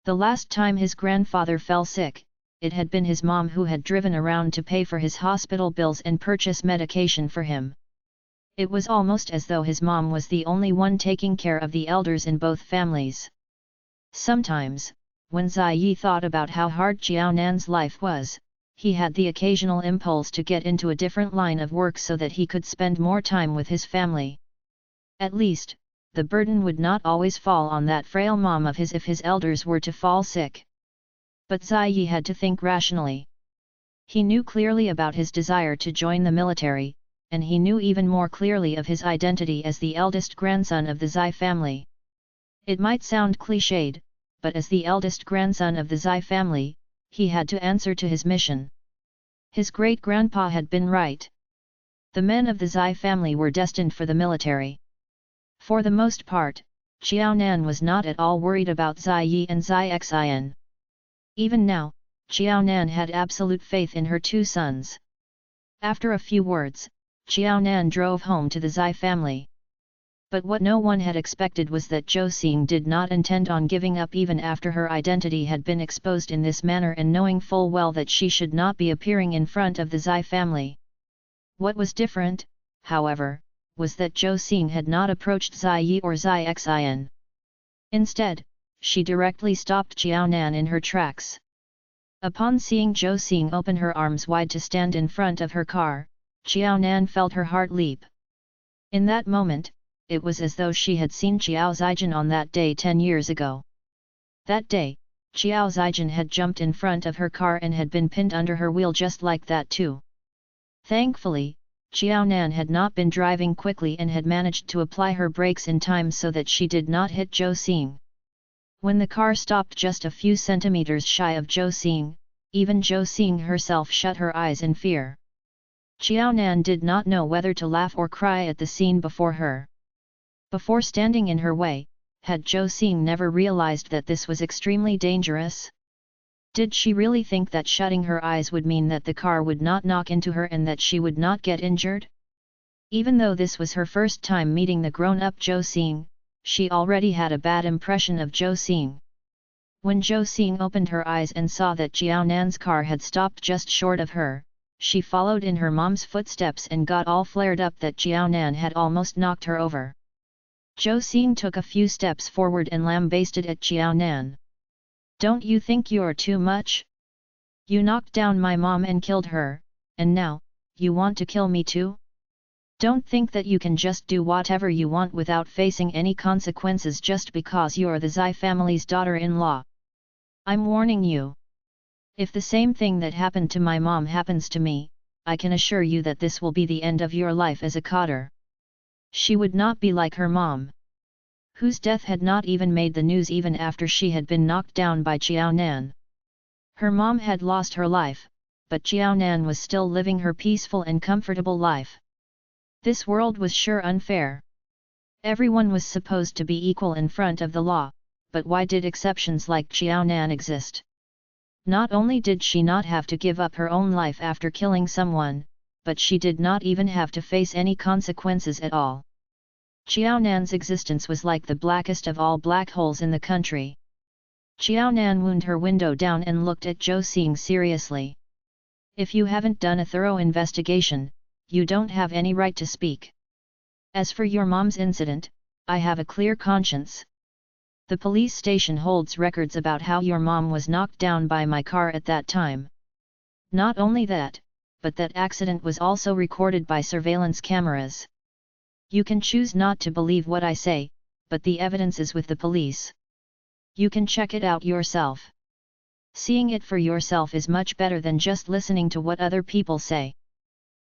The last time his grandfather fell sick, it had been his mom who had driven around to pay for his hospital bills and purchase medication for him. It was almost as though his mom was the only one taking care of the elders in both families. Sometimes, when Zai Yi thought about how hard Xiao Nan's life was, he had the occasional impulse to get into a different line of work so that he could spend more time with his family. At least, the burden would not always fall on that frail mom of his if his elders were to fall sick. But Zai Yi had to think rationally. He knew clearly about his desire to join the military, and he knew even more clearly of his identity as the eldest grandson of the Zai family. It might sound cliched, but as the eldest grandson of the Zai family, he had to answer to his mission. His great-grandpa had been right. The men of the Zai family were destined for the military. For the most part, Xiao Nan was not at all worried about Zai Yi and Zai Xian. Even now, Xiao Nan had absolute faith in her 2 sons. After a few words, Xiao Nan drove home to the Zai family. But what no one had expected was that Zhou Xing did not intend on giving up even after her identity had been exposed in this manner and knowing full well that she should not be appearing in front of the Zai family. What was different, however, was that Zhou Xing had not approached Zai Yi or Zai Xian. Instead, she directly stopped Xiao Nan in her tracks. Upon seeing Zhou Xing open her arms wide to stand in front of her car, Xiao Nan felt her heart leap. In that moment, it was as though she had seen Xiao Zijin on that day 10 years ago. That day, Xiao Zijin had jumped in front of her car and had been pinned under her wheel just like that too. Thankfully, Xiao Nan had not been driving quickly and had managed to apply her brakes in time so that she did not hit Zhou Xing. When the car stopped just a few centimeters shy of Zhou Xing, even Zhou Xing herself shut her eyes in fear. Xiao Nan did not know whether to laugh or cry at the scene before her. Before standing in her way, had Zhou Xing never realized that this was extremely dangerous? Did she really think that shutting her eyes would mean that the car would not knock into her and that she would not get injured? Even though this was her first time meeting the grown-up Zhou Xing, she already had a bad impression of Zhou Xing. When Zhou Xing opened her eyes and saw that Jiao Nan's car had stopped just short of her, she followed in her mom's footsteps and got all flared up that Jiao Nan had almost knocked her over. Zhou Xing took a few steps forward and lambasted at Jiao Nan. "Don't you think you're too much? You knocked down my mom and killed her, and now, you want to kill me too? Don't think that you can just do whatever you want without facing any consequences just because you're the Zai family's daughter-in-law. I'm warning you. If the same thing that happened to my mom happens to me, I can assure you that this will be the end of your life as a cotter." She would not be like her mom, whose death had not even made the news even after she had been knocked down by Jiao Nan. Her mom had lost her life, but Jiao Nan was still living her peaceful and comfortable life. This world was sure unfair. Everyone was supposed to be equal in front of the law, but why did exceptions like Jiao Nan exist? Not only did she not have to give up her own life after killing someone, but she did not even have to face any consequences at all. Jiao Nan's existence was like the blackest of all black holes in the country. Jiao Nan wound her window down and looked at Zhou Xing seriously. "If you haven't done a thorough investigation, you don't have any right to speak. As for your mom's incident, I have a clear conscience. The police station holds records about how your mom was knocked down by my car at that time. Not only that, but that accident was also recorded by surveillance cameras. You can choose not to believe what I say, but the evidence is with the police. You can check it out yourself. Seeing it for yourself is much better than just listening to what other people say."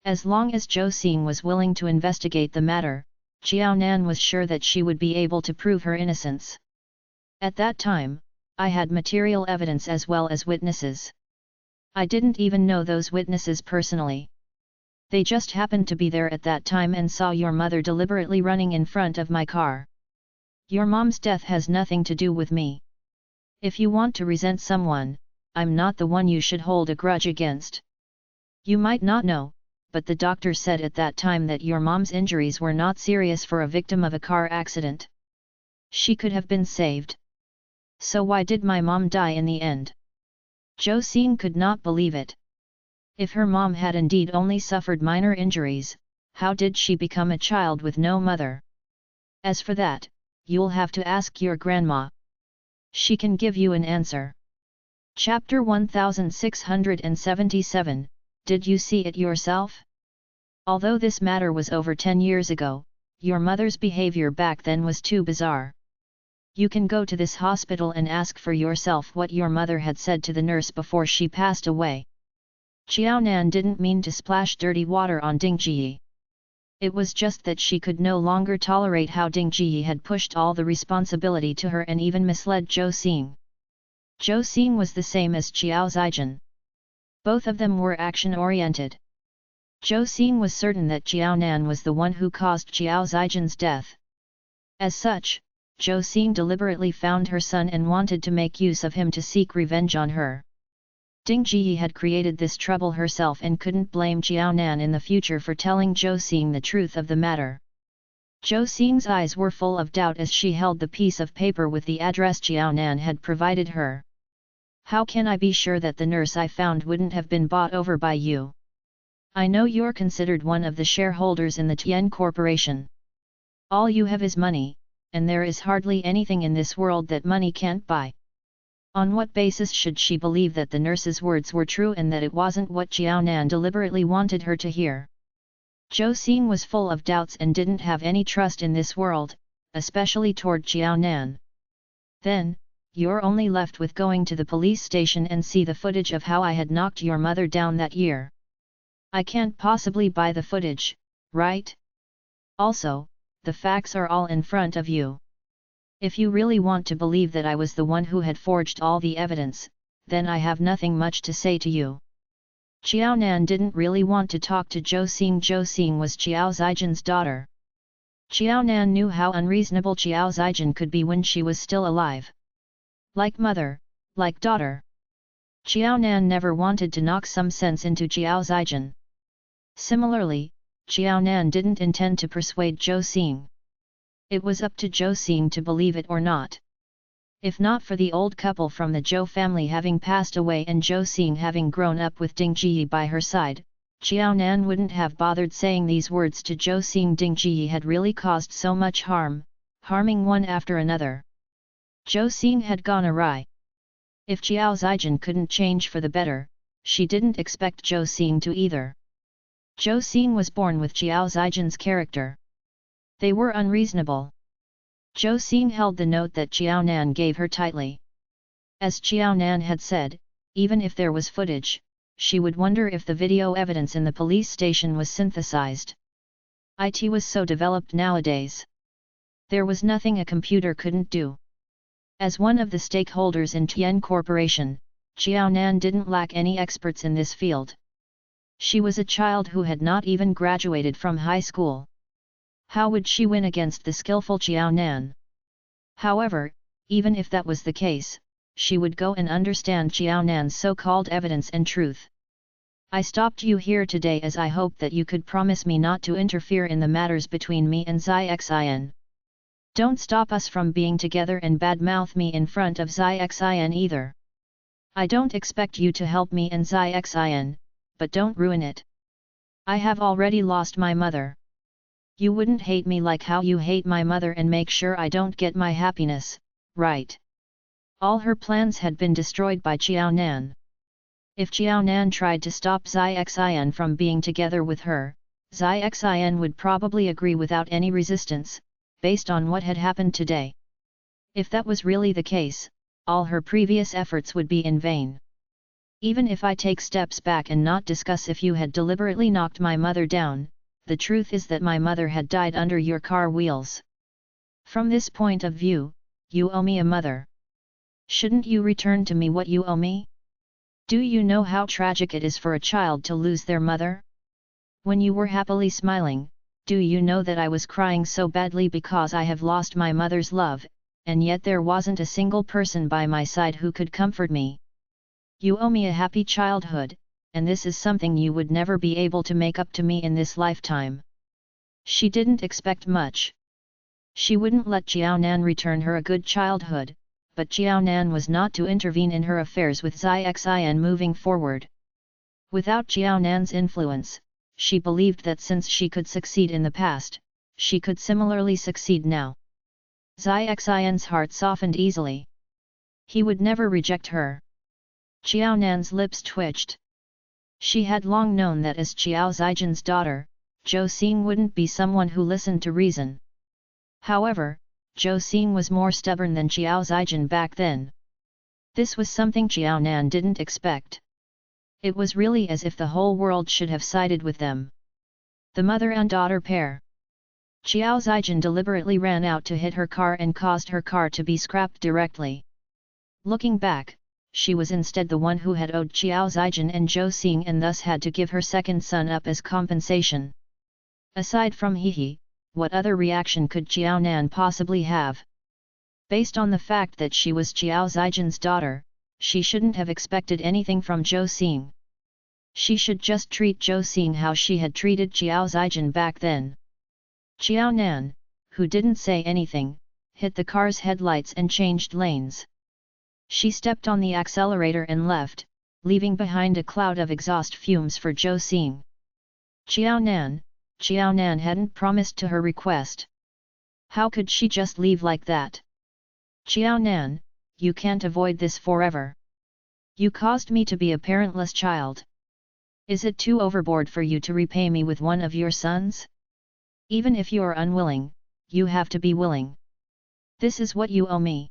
As long as Zhou Xing was willing to investigate the matter, Jiao Nan was sure that she would be able to prove her innocence. "At that time, I had material evidence as well as witnesses. I didn't even know those witnesses personally. They just happened to be there at that time and saw your mother deliberately running in front of my car. Your mom's death has nothing to do with me. If you want to resent someone, I'm not the one you should hold a grudge against. You might not know, but the doctor said at that time that your mom's injuries were not serious for a victim of a car accident. She could have been saved. So why did my mom die in the end?" Zhou Xing could not believe it. If her mom had indeed only suffered minor injuries, how did she become a child with no mother? "As for that, you'll have to ask your grandma. She can give you an answer." Chapter 1677, Did you see it yourself? Although this matter was over 10 years ago, your mother's behavior back then was too bizarre. You can go to this hospital and ask for yourself what your mother had said to the nurse before she passed away. Jiao Nan didn't mean to splash dirty water on Ding Ji. It was just that she could no longer tolerate how Ding Ji had pushed all the responsibility to her and even misled Zhou Xing. Zhou Xing was the same as Qiao Zijian. Both of them were action-oriented. Zhou Xing was certain that Jiao Nan was the one who caused Qiao Zijian's death. As such, Zhou Xing deliberately found her son and wanted to make use of him to seek revenge on her. Ding Ji had created this trouble herself and couldn't blame Jiao Nan in the future for telling Zhou Xing the truth of the matter. Zhou Xing's eyes were full of doubt as she held the piece of paper with the address Jiao Nan had provided her. "How can I be sure that the nurse I found wouldn't have been bought over by you? I know you're considered one of the shareholders in the Tian Corporation. All you have is money, and there is hardly anything in this world that money can't buy. On what basis should she believe that the nurse's words were true and that it wasn't what Jiao Nan deliberately wanted her to hear?" Zhou Xing was full of doubts and didn't have any trust in this world, especially toward Jiao Nan. "Then, you're only left with going to the police station and see the footage of how I had knocked your mother down that year. I can't possibly buy the footage, right? Also, the facts are all in front of you. If you really want to believe that I was the one who had forged all the evidence, then I have nothing much to say to you." Jiao Nan didn't really want to talk to Zhou Xing. Zhou Xing was Qiao Zijian's daughter. Qiao Nan knew how unreasonable Qiao Zijin could be when she was still alive. Like mother, like daughter. Qiao Nan never wanted to knock some sense into Qiao Zijin. Similarly, Qiao Nan didn't intend to persuade Zhou Xing. It was up to Zhou Xing to believe it or not. If not for the old couple from the Zhou family having passed away and Zhou Xing having grown up with Ding Ji by her side, Qiao Nan wouldn't have bothered saying these words to Zhou Xing. Ding Ji had really caused so much harm, harming one after another. Zhou Xing had gone awry. If Qiao Zijin couldn't change for the better, she didn't expect Zhou Xing to either. Zhou Xing was born with Qiao Zijin's character. They were unreasonable. Zhou Xing held the note that Qiao Nan gave her tightly. As Qiao Nan had said, even if there was footage, she would wonder if the video evidence in the police station was synthesized. IT was so developed nowadays. There was nothing a computer couldn't do. As one of the stakeholders in Tian Corporation, Qiao Nan didn't lack any experts in this field. She was a child who had not even graduated from high school. How would she win against the skillful Qiao Nan? However, even if that was the case, she would go and understand Qiao Nan's so-called evidence and truth. I stopped you here today as I hoped that you could promise me not to interfere in the matters between me and Xin. Don't stop us from being together and badmouth me in front of Xin either. I don't expect you to help me and Xin, but don't ruin it. I have already lost my mother. You wouldn't hate me like how you hate my mother and make sure I don't get my happiness, right? All her plans had been destroyed by Qiao Nan. If Qiao Nan tried to stop Xin from being together with her, Xin would probably agree without any resistance, based on what had happened today. If that was really the case, all her previous efforts would be in vain. Even if I take steps back and not discuss if you had deliberately knocked my mother down, the truth is that my mother had died under your car wheels. From this point of view, you owe me a mother. Shouldn't you return to me what you owe me? Do you know how tragic it is for a child to lose their mother? When you were happily smiling, do you know that I was crying so badly because I have lost my mother's love, and yet there wasn't a single person by my side who could comfort me? You owe me a happy childhood, and this is something you would never be able to make up to me in this lifetime. She didn't expect much. She wouldn't let Qiao Nan return her a good childhood, but Qiao Nan was not to intervene in her affairs with Xin moving forward. Without Qiao Nan's influence, she believed that since she could succeed in the past, she could similarly succeed now. Xin's heart softened easily. He would never reject her. Qiao Nan's lips twitched. She had long known that as Qiao Zijin's daughter, Zhou Xing wouldn't be someone who listened to reason. However, Zhou Xing was more stubborn than Qiao Zijin back then. This was something Qiao Nan didn't expect. It was really as if the whole world should have sided with them. The mother and daughter pair. Qiao Zijin deliberately ran out to hit her car and caused her car to be scrapped directly. Looking back, she was instead the one who had owed Qiao Zijin and Zhou Xing and thus had to give her second son up as compensation. Aside from Hehe, what other reaction could Qiao Nan possibly have? Based on the fact that she was Qiao Zijin's daughter, she shouldn't have expected anything from Zhou Xing. She should just treat Zhou Xing how she had treated Qiao Zijin back then. Qiao Nan, who didn't say anything, hit the car's headlights and changed lanes. She stepped on the accelerator and left, leaving behind a cloud of exhaust fumes for Zhou Xing. Qiao Nan hadn't promised to her request. How could she just leave like that? Qiao Nan, you can't avoid this forever. You caused me to be a parentless child. Is it too overboard for you to repay me with one of your sons? Even if you're unwilling, you have to be willing. This is what you owe me.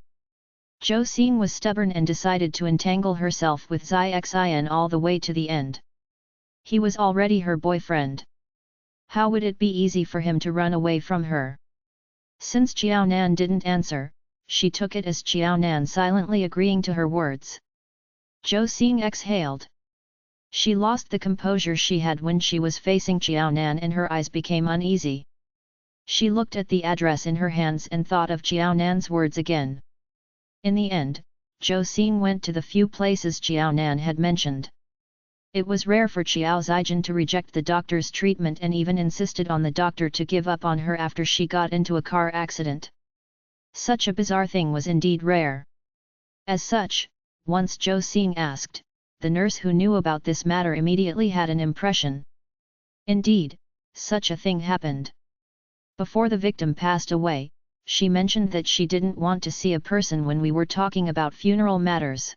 Zhou Xing was stubborn and decided to entangle herself with Xin all the way to the end. He was already her boyfriend. How would it be easy for him to run away from her? Since Qiao Nan didn't answer, she took it as Qiao Nan silently agreeing to her words. Zhou Xing exhaled. She lost the composure she had when she was facing Qiao Nan and her eyes became uneasy. She looked at the address in her hands and thought of Jiao Nan's words again. In the end, Zhou Xing went to the few places Jiao Nan had mentioned. It was rare for Qiao Zijin to reject the doctor's treatment and even insisted on the doctor to give up on her after she got into a car accident. Such a bizarre thing was indeed rare. As such, once Zhou Xing asked, the nurse who knew about this matter immediately had an impression. Indeed, such a thing happened. Before the victim passed away, she mentioned that she didn't want to see a person when we were talking about funeral matters.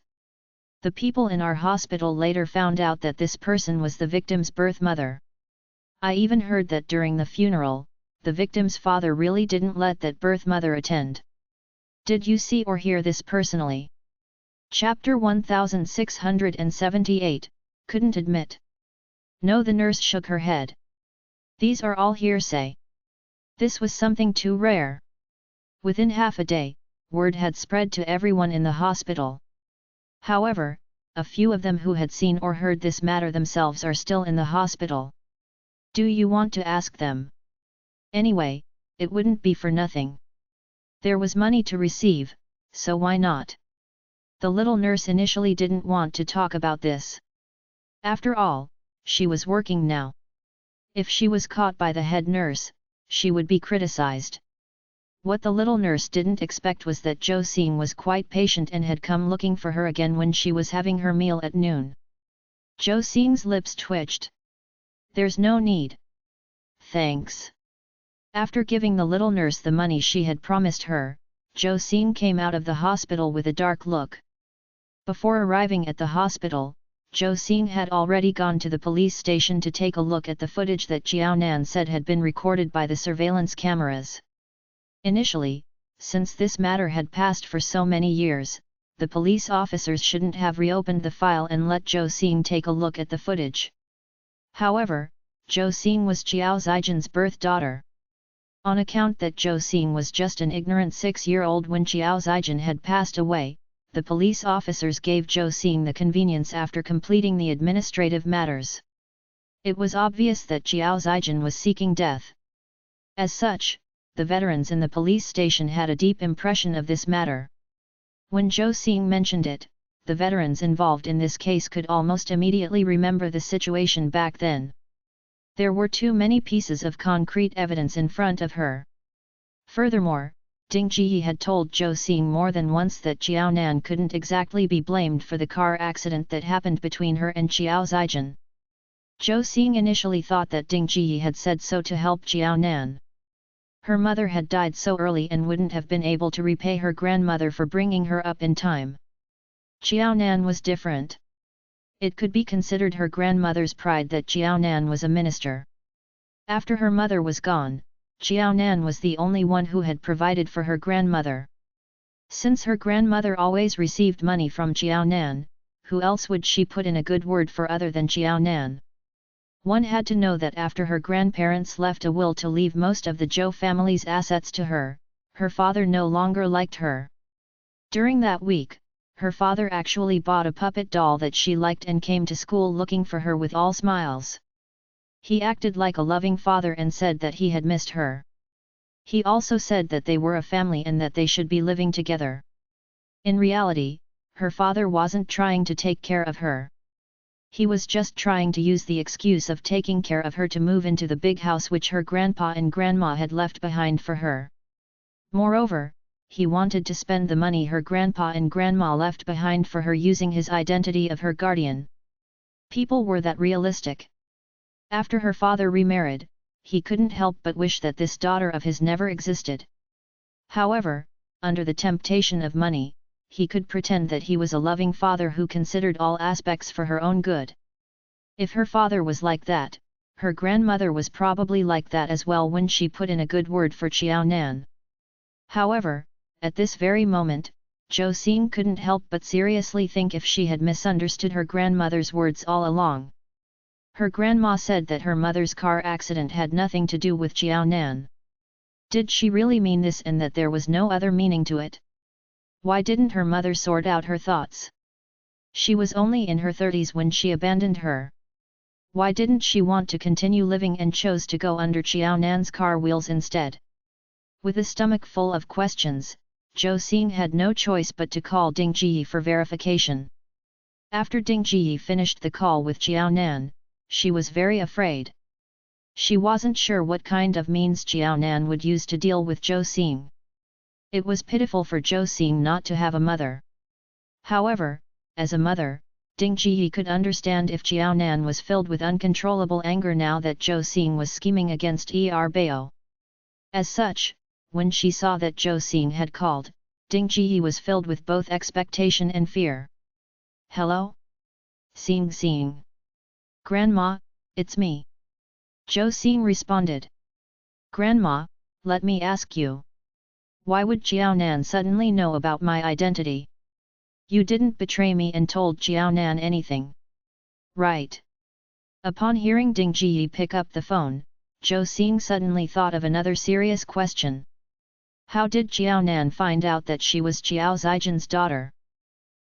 The people in our hospital later found out that this person was the victim's birth mother. I even heard that during the funeral, the victim's father really didn't let that birth mother attend. Did you see or hear this personally? Chapter 1678, couldn't admit. No, the nurse shook her head. These are all hearsay. This was something too rare. Within half a day, word had spread to everyone in the hospital. However, a few of them who had seen or heard this matter themselves are still in the hospital. Do you want to ask them? Anyway, it wouldn't be for nothing. There was money to receive, so why not? The little nurse initially didn't want to talk about this. After all, she was working now. If she was caught by the head nurse, she would be criticized. What the little nurse didn't expect was that Zhou Xing was quite patient and had come looking for her again when she was having her meal at noon. Zhou Xing's lips twitched. There's no need. Thanks. After giving the little nurse the money she had promised her, Zhou Xing came out of the hospital with a dark look. Before arriving at the hospital, Zhou Xing had already gone to the police station to take a look at the footage that Jiao Nan said had been recorded by the surveillance cameras. Initially, since this matter had passed for so many years, the police officers shouldn't have reopened the file and let Zhou Xing take a look at the footage. However, Zhou Xing was Qiao Zijin's birth daughter. On account that Zhou Xing was just an ignorant 6-year-old when Qiao Zijin had passed away, the police officers gave Zhou Xing the convenience after completing the administrative matters. It was obvious that Qiao Zijin was seeking death. As such, the veterans in the police station had a deep impression of this matter. When Zhou Xing mentioned it, the veterans involved in this case could almost immediately remember the situation back then. There were too many pieces of concrete evidence in front of her. Furthermore, Ding Jiyi had told Zhou Xing more than once that Jiao Nan couldn't exactly be blamed for the car accident that happened between her and Qiao Zijin. Zhou Xing initially thought that Ding Jiyi had said so to help Jiao Nan. Her mother had died so early and wouldn't have been able to repay her grandmother for bringing her up in time. Jiao Nan was different. It could be considered her grandmother's pride that Jiao Nan was a minister. After her mother was gone, Jiao Nan was the only one who had provided for her grandmother. Since her grandmother always received money from Jiao Nan, who else would she put in a good word for other than Jiao Nan? One had to know that after her grandparents left a will to leave most of the Zhou family's assets to her, her father no longer liked her. During that week, her father actually bought a puppet doll that she liked and came to school looking for her with all smiles. He acted like a loving father and said that he had missed her. He also said that they were a family and that they should be living together. In reality, her father wasn't trying to take care of her. He was just trying to use the excuse of taking care of her to move into the big house which her grandpa and grandma had left behind for her. Moreover, he wanted to spend the money her grandpa and grandma left behind for her using his identity of her guardian. People were that realistic. After her father remarried, he couldn't help but wish that this daughter of his never existed. However, under the temptation of money, he could pretend that he was a loving father who considered all aspects for her own good. If her father was like that, her grandmother was probably like that as well when she put in a good word for Jiao Nan. However, at this very moment, Zhou Xing couldn't help but seriously think if she had misunderstood her grandmother's words all along. Her grandma said that her mother's car accident had nothing to do with Jiao Nan. Did she really mean this and that there was no other meaning to it? Why didn't her mother sort out her thoughts? She was only in her 30s when she abandoned her. Why didn't she want to continue living and chose to go under Xiao Nan's car wheels instead? With a stomach full of questions, Zhou Xing had no choice but to call Ding Ji for verification. After Ding Ji finished the call with Xiao Nan, she was very afraid. She wasn't sure what kind of means Xiao Nan would use to deal with Zhou Xing. It was pitiful for Zhou Xing not to have a mother. However, as a mother, Ding Ji could understand if Xiao Nan was filled with uncontrollable anger now that Zhou Xing was scheming against Bao. As such, when she saw that Zhou Xing had called, Ding Ji was filled with both expectation and fear. "Hello? Xing. Grandma, it's me." Zhou Xing responded. "Grandma, let me ask you. Why would Xiao Nan suddenly know about my identity? You didn't betray me and told Xiao Nan anything. Right?" Upon hearing Ding Ji pick up the phone, Zhou Xing suddenly thought of another serious question. How did Xiao Nan find out that she was Xiao Zijin's daughter?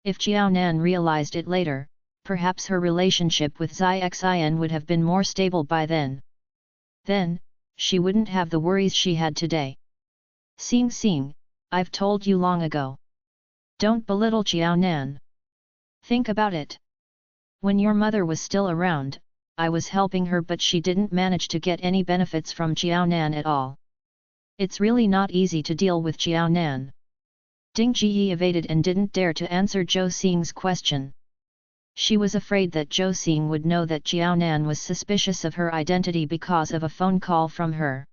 If Xiao Nan realized it later, perhaps her relationship with Xin would have been more stable by then. Then, she wouldn't have the worries she had today. Xing, I've told you long ago. Don't belittle Xiao Nan. Think about it. When your mother was still around, I was helping her, but she didn't manage to get any benefits from Xiao Nan at all. It's really not easy to deal with Xiao Nan. Ding Ji evaded and didn't dare to answer Zhou Xing's question. She was afraid that Zhou Xing would know that Xiao Nan was suspicious of her identity because of a phone call from her.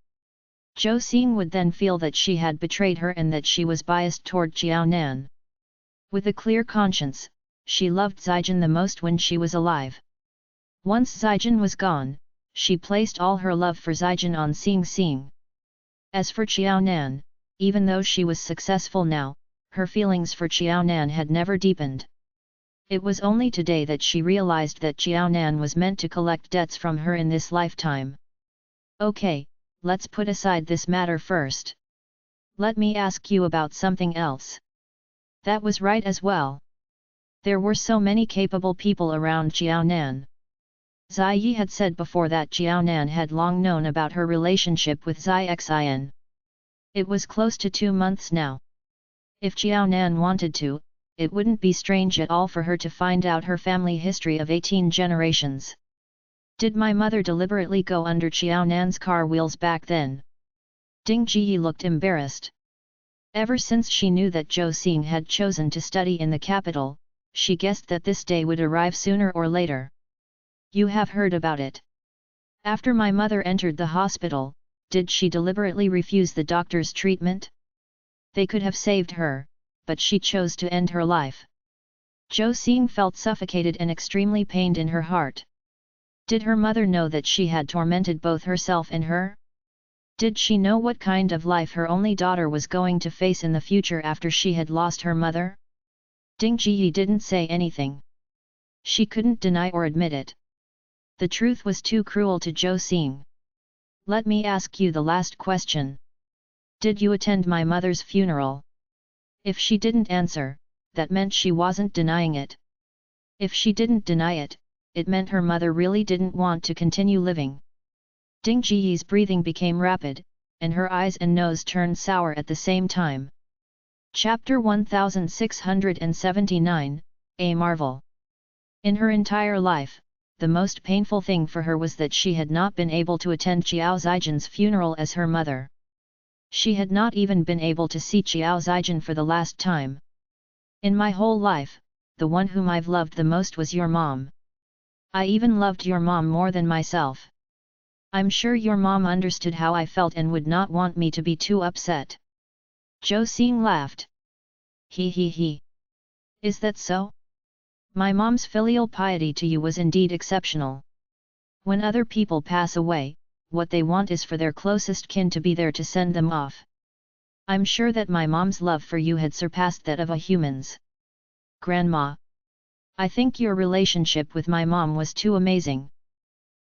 Zhou Xing would then feel that she had betrayed her and that she was biased toward Xiao Nan. With a clear conscience, she loved Zijin the most when she was alive. Once Zijin was gone, she placed all her love for Zijin on Xing. As for Xiao Nan, even though she was successful now, her feelings for Xiao Nan had never deepened. It was only today that she realized that Xiao Nan was meant to collect debts from her in this lifetime. Okay, let's put aside this matter first. Let me ask you about something else. That was right as well. There were so many capable people around Xiao Nan. Zai Yi had said before that Xiao Nan had long known about her relationship with Xin. It was close to 2 months now. If Xiao Nan wanted to, it wouldn't be strange at all for her to find out her family history of 18 generations. Did my mother deliberately go under Xiao Nan's car wheels back then? Ding Ji looked embarrassed. Ever since she knew that Zhou Xing had chosen to study in the capital, she guessed that this day would arrive sooner or later. You have heard about it. After my mother entered the hospital, did she deliberately refuse the doctor's treatment? They could have saved her, but she chose to end her life. Zhou Xing felt suffocated and extremely pained in her heart. Did her mother know that she had tormented both herself and her? Did she know what kind of life her only daughter was going to face in the future after she had lost her mother? Ding Ji didn't say anything. She couldn't deny or admit it. The truth was too cruel to Zhou Xing. Let me ask you the last question. Did you attend my mother's funeral? If she didn't answer, that meant she wasn't denying it. If she didn't deny it, it meant her mother really didn't want to continue living. Ding Ji's breathing became rapid, and her eyes and nose turned sour at the same time. Chapter 1679, A Marvel. In her entire life, the most painful thing for her was that she had not been able to attend Xiao Zijin's funeral as her mother. She had not even been able to see Xiao Zijin for the last time. In my whole life, the one whom I've loved the most was your mom. I even loved your mom more than myself. I'm sure your mom understood how I felt and would not want me to be too upset. Zhou Xing laughed. He. Is that so? My mom's filial piety to you was indeed exceptional. When other people pass away, what they want is for their closest kin to be there to send them off. I'm sure that my mom's love for you had surpassed that of a human's. Grandma. I think your relationship with my mom was too amazing.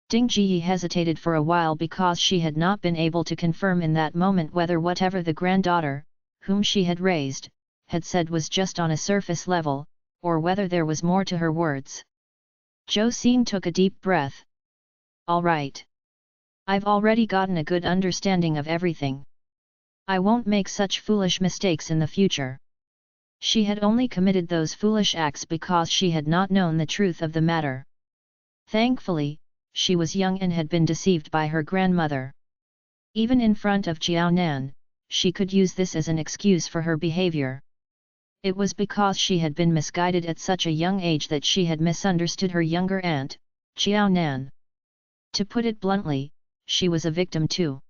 Ding Ji hesitated for a while because she had not been able to confirm in that moment whether whatever the granddaughter, whom she had raised, had said was just on a surface level, or whether there was more to her words. Zhou Xing took a deep breath. all right. I've already gotten a good understanding of everything. I won't make such foolish mistakes in the future. She had only committed those foolish acts because she had not known the truth of the matter. Thankfully, she was young and had been deceived by her grandmother. Even in front of Jiao Nan, she could use this as an excuse for her behavior. It was because she had been misguided at such a young age that she had misunderstood her younger aunt, Jiao Nan. To put it bluntly, she was a victim too.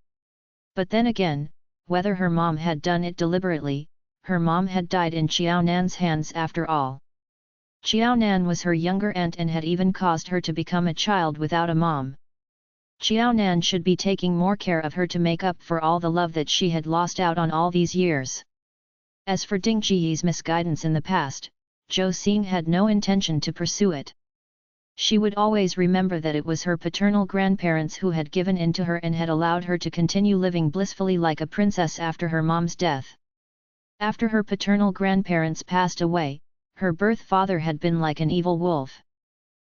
But then again, whether her mom had done it deliberately, her mom had died in Jiao Nan's hands after all. Jiao Nan was her younger aunt and had even caused her to become a child without a mom. Jiao Nan should be taking more care of her to make up for all the love that she had lost out on all these years. As for Ding Jiyi's misguidance in the past, Zhou Xing had no intention to pursue it. She would always remember that it was her paternal grandparents who had given in to her and had allowed her to continue living blissfully like a princess after her mom's death. After her paternal grandparents passed away, her birth father had been like an evil wolf.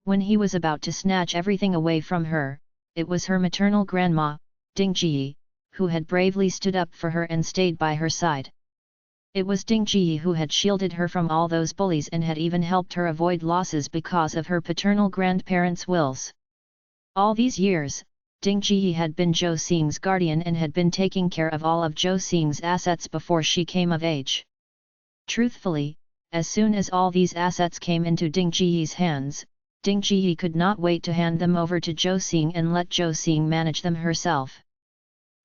When he was about to snatch everything away from her, it was her maternal grandma, Ding Jiyi, who had bravely stood up for her and stayed by her side. It was Ding Jiyi who had shielded her from all those bullies and had even helped her avoid losses because of her paternal grandparents' wills. All these years, Ding Jiyi had been Zhou Xing's guardian and had been taking care of all of Zhou Xing's assets before she came of age. Truthfully, as soon as all these assets came into Ding Jiyi's hands, Ding Jiyi could not wait to hand them over to Zhou Xing and let Zhou Xing manage them herself.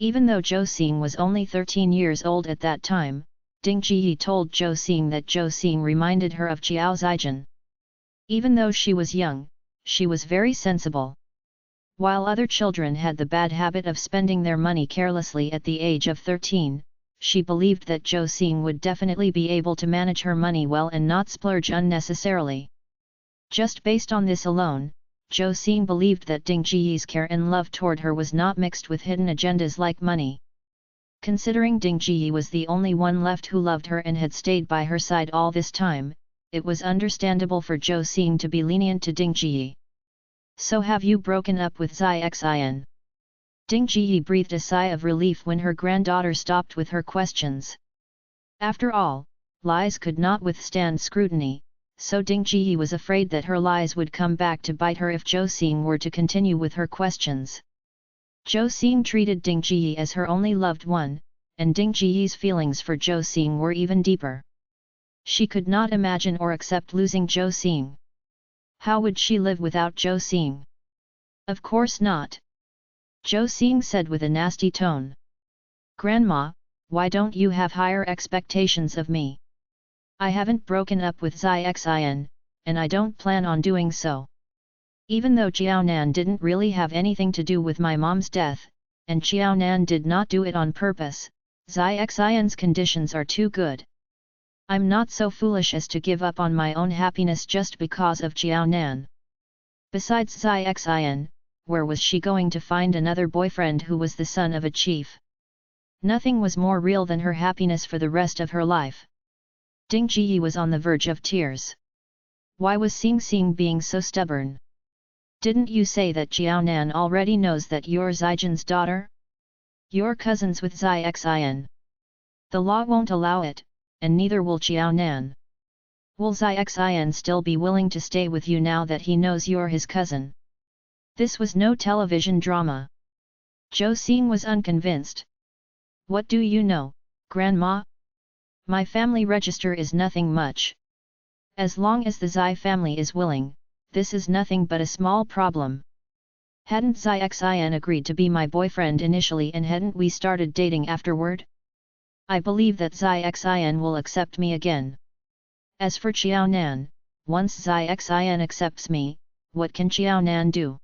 Even though Zhou Xing was only 13 years old at that time, Ding Jiyi told Zhou Xing that Zhou Xing reminded her of Jiao Zijin. Even though she was young, she was very sensible. While other children had the bad habit of spending their money carelessly at the age of 13, she believed that Zhou Xing would definitely be able to manage her money well and not splurge unnecessarily. Just based on this alone, Zhou Xing believed that Ding Jiyi's care and love toward her was not mixed with hidden agendas like money. Considering Ding Jiyi was the only one left who loved her and had stayed by her side all this time, it was understandable for Zhou Xing to be lenient to Ding Jiyi. So have you broken up with Zai Xian? Ding Jiyi breathed a sigh of relief when her granddaughter stopped with her questions. After all, lies could not withstand scrutiny, so Ding Jiyi was afraid that her lies would come back to bite her if Zhou Xing were to continue with her questions. Zhou Xing treated Ding Jiyi as her only loved one, and Ding Jiyi's feelings for Zhou Xing were even deeper. She could not imagine or accept losing Zhou Xing. How would she live without Zhou Xing? Of course not. Zhou Xing said with a nasty tone. Grandma, why don't you have higher expectations of me? I haven't broken up with Zai Xian, and I don't plan on doing so. Even though Jiao Nan didn't really have anything to do with my mom's death, and Jiao Nan did not do it on purpose, Zai Xian's conditions are too good. I'm not so foolish as to give up on my own happiness just because of Jiao Nan. Besides Zai Xian, where was she going to find another boyfriend who was the son of a chief? Nothing was more real than her happiness for the rest of her life. Ding Jiyi was on the verge of tears. Why was Xing Xing being so stubborn? Didn't you say that Jiao Nan already knows that you're Zijin's daughter? You're cousins with Zai Xian. The law won't allow it, and neither will Jiao Nan. Will Zai Xian still be willing to stay with you now that he knows you're his cousin? This was no television drama. Zhou Xing was unconvinced. What do you know, Grandma? My family register is nothing much. As long as the Zai family is willing, this is nothing but a small problem. Hadn't Zai Xian agreed to be my boyfriend initially and hadn't we started dating afterward? I believe that Zai Xian will accept me again. As for Jiao Nan, once Zai Xian accepts me, what can Jiao Nan do?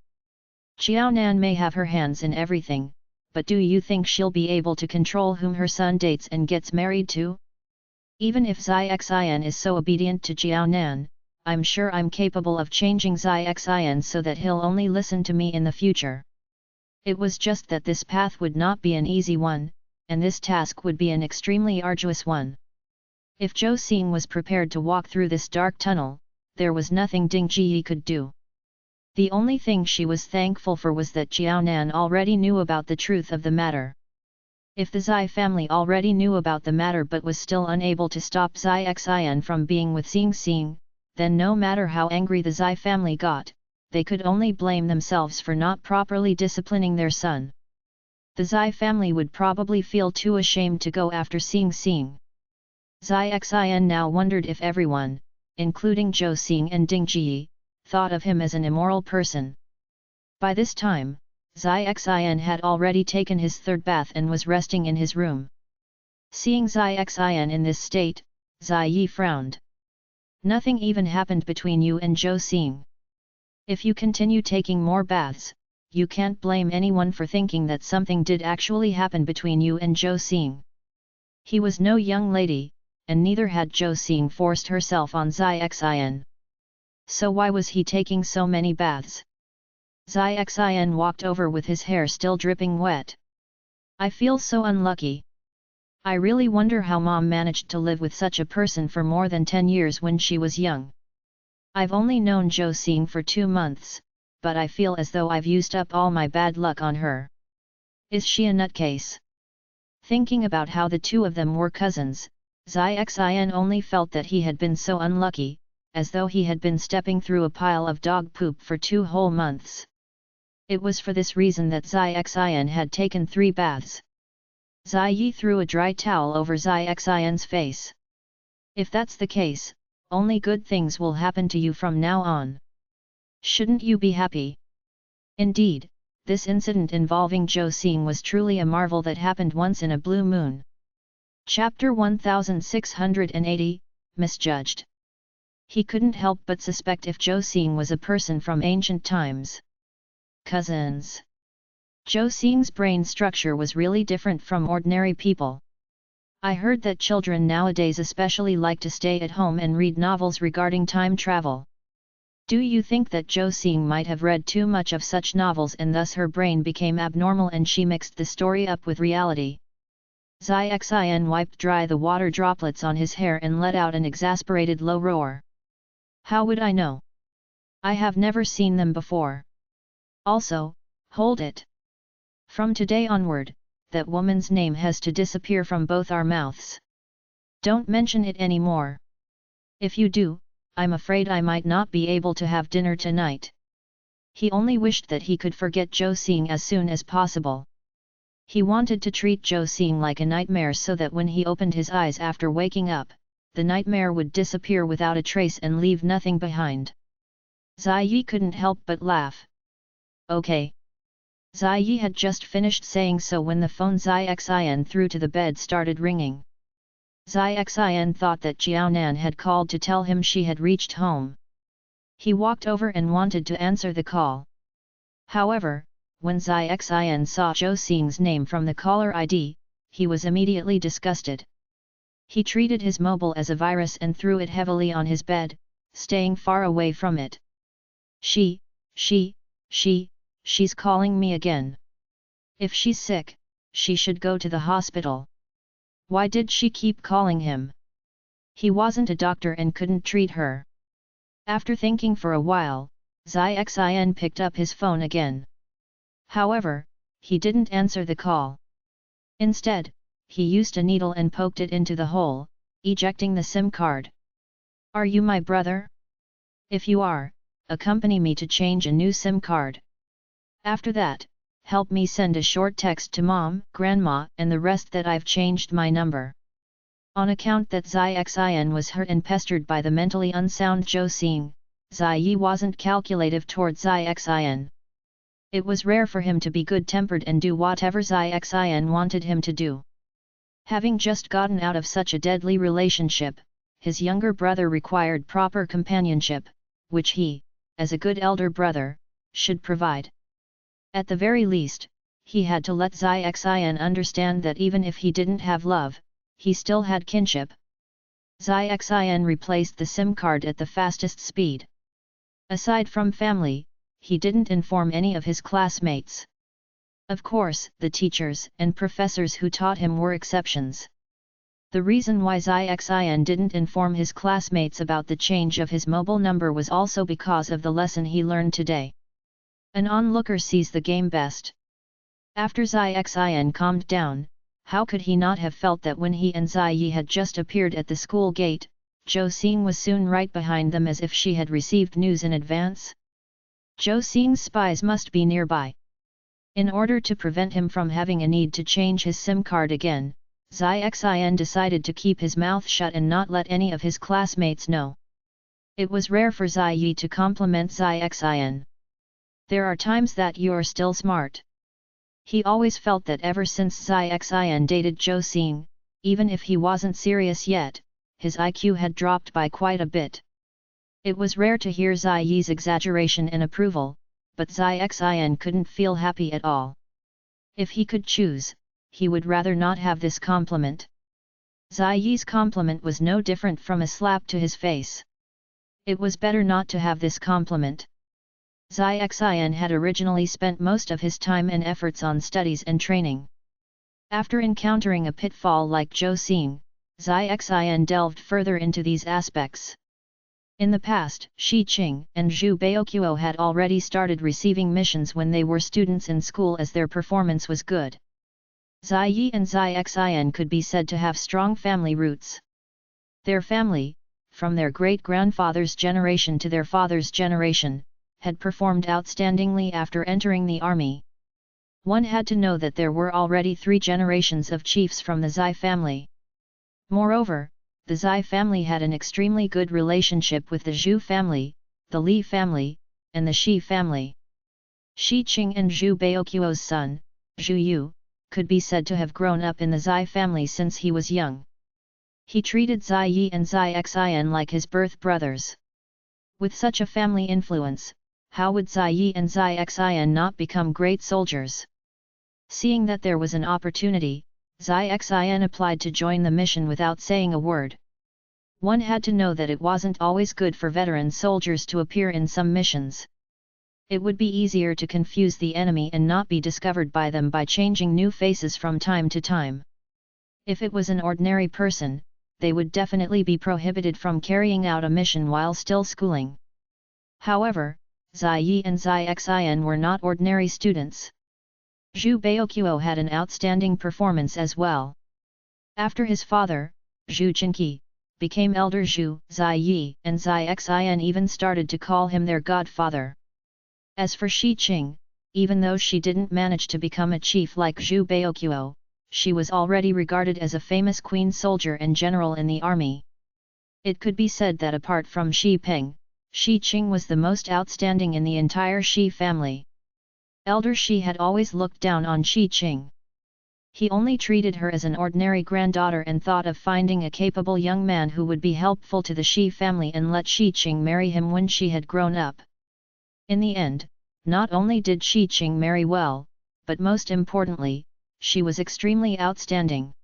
Jiao Nan may have her hands in everything, but do you think she'll be able to control whom her son dates and gets married to? Even if Zai Xian is so obedient to Jiao Nan, I'm sure I'm capable of changing Zai Xian so that he'll only listen to me in the future. It was just that this path would not be an easy one, and this task would be an extremely arduous one. If Zhou Xing was prepared to walk through this dark tunnel, there was nothing Ding Jiyi could do. The only thing she was thankful for was that Jiaonan already knew about the truth of the matter. If the Zai family already knew about the matter but was still unable to stop Zai Xian from being with Xing Xing, then no matter how angry the Zai family got, they could only blame themselves for not properly disciplining their son. The Zai family would probably feel too ashamed to go after Xing Xing. Zai Xian now wondered if everyone, including Zhou Xing and Ding Ji, thought of him as an immoral person. By this time, Zai Xian had already taken his third bath and was resting in his room. Seeing Zai Xian in this state, Zai Yi frowned. Nothing even happened between you and Zhou Xing. If you continue taking more baths, you can't blame anyone for thinking that something did actually happen between you and Zhou Xing. He was no young lady, and neither had Zhou Xing forced herself on Zai Xian. So why was he taking so many baths? Zai Xian walked over with his hair still dripping wet. I feel so unlucky. I really wonder how Mom managed to live with such a person for more than 10 years when she was young. I've only known Zhou Xing for 2 months, but I feel as though I've used up all my bad luck on her. Is she a nutcase? Thinking about how the two of them were cousins, Zai Xian only felt that he had been so unlucky, as though he had been stepping through a pile of dog poop for 2 whole months. It was for this reason that Zai Xian had taken 3 baths. Zai Yi threw a dry towel over Zai Xian's face. If that's the case, only good things will happen to you from now on. Shouldn't you be happy? Indeed, this incident involving Zhou Xing was truly a marvel that happened once in a blue moon. Chapter 1680, Misjudged. He couldn't help but suspect if Zhou Xing was a person from ancient times. Cousins. Zhou Xing's brain structure was really different from ordinary people. I heard that children nowadays especially like to stay at home and read novels regarding time travel. Do you think that Zhou Xing might have read too much of such novels and thus her brain became abnormal and she mixed the story up with reality? Zai Xian wiped dry the water droplets on his hair and let out an exasperated low roar. How would I know? I have never seen them before. Also, hold it. From today onward, that woman's name has to disappear from both our mouths. Don't mention it anymore. If you do, I'm afraid I might not be able to have dinner tonight. He only wished that he could forget Zhou Xing as soon as possible. He wanted to treat Zhou Xing like a nightmare so that when he opened his eyes after waking up, the nightmare would disappear without a trace and leave nothing behind. Zai Yi couldn't help but laugh. Okay. Zai Yi had just finished saying so when the phone Zai Xian threw to the bed started ringing. Zai Xian thought that Jiaonan had called to tell him she had reached home. He walked over and wanted to answer the call. However, when Zai Xian saw Zhou Xing's name from the caller ID, he was immediately disgusted. He treated his mobile as a virus and threw it heavily on his bed, staying far away from it. She's calling me again. If she's sick, she should go to the hospital. Why did she keep calling him? He wasn't a doctor and couldn't treat her. After thinking for a while, Zai Xian picked up his phone again. However, he didn't answer the call. Instead, he used a needle and poked it into the hole, ejecting the SIM card. Are you my brother? If you are, accompany me to change a new SIM card. After that, help me send a short text to Mom, Grandma and the rest that I've changed my number. On account that Zai Xian was hurt and pestered by the mentally unsound Zhou Xing, Zai Yi wasn't calculative toward Zai Xian. It was rare for him to be good-tempered and do whatever Zai Xian wanted him to do. Having just gotten out of such a deadly relationship, his younger brother required proper companionship, which he, as a good elder brother, should provide. At the very least, he had to let Zai Xian understand that even if he didn't have love, he still had kinship. Zai Xian replaced the SIM card at the fastest speed. Aside from family, he didn't inform any of his classmates. Of course, the teachers and professors who taught him were exceptions. The reason why Zai Xian didn't inform his classmates about the change of his mobile number was also because of the lesson he learned today. An onlooker sees the game best. After Xin calmed down, how could he not have felt that when he and Ziyi had just appeared at the school gate, Zhou Xing was soon right behind them as if she had received news in advance? Zhou Xing's spies must be nearby. In order to prevent him from having a need to change his SIM card again, Xin decided to keep his mouth shut and not let any of his classmates know. It was rare for Ziyi to compliment Xin. "There are times that you're still smart." He always felt that ever since Xin dated Zhou Xing, even if he wasn't serious yet, his IQ had dropped by quite a bit. It was rare to hear Ziyi's exaggeration and approval, but Xin couldn't feel happy at all. If he could choose, he would rather not have this compliment. Ziyi's compliment was no different from a slap to his face. It was better not to have this compliment. Xin had originally spent most of his time and efforts on studies and training. After encountering a pitfall like Zhou Xing, Xin delved further into these aspects. In the past, Shi Qing and Zhu Baoquo had already started receiving missions when they were students in school as their performance was good. Ziyi and Xin could be said to have strong family roots. Their family, from their great-grandfather's generation to their father's generation, had performed outstandingly after entering the army. One had to know that there were already 3 generations of chiefs from the Zai family. Moreover, the Zai family had an extremely good relationship with the Zhu family, the Li family, and the Shi family. Shi Qing and Zhu Baoquo's son, Zhu Yu, could be said to have grown up in the Zai family since he was young. He treated Ziyi and Xin like his birth brothers. With such a family influence, how would Ziyi and Xin not become great soldiers? Seeing that there was an opportunity, Xin applied to join the mission without saying a word. One had to know that it wasn't always good for veteran soldiers to appear in some missions. It would be easier to confuse the enemy and not be discovered by them by changing new faces from time to time. If it was an ordinary person, they would definitely be prohibited from carrying out a mission while still schooling. However, Ziyi and Xin were not ordinary students. Zhu Baoquo had an outstanding performance as well. After his father, Zhu Qinqi, became elder Zhu, Ziyi and Xin even started to call him their godfather. As for Shi Qing, even though she didn't manage to become a chief like Zhu Baoquo, she was already regarded as a famous queen soldier and general in the army. It could be said that apart from Shi Peng, Shi Qing was the most outstanding in the entire Shi family. Elder Shi had always looked down on Shi Qing. He only treated her as an ordinary granddaughter and thought of finding a capable young man who would be helpful to the Shi family and let Shi Qing marry him when she had grown up. In the end, not only did Shi Qing marry well, but most importantly, she was extremely outstanding.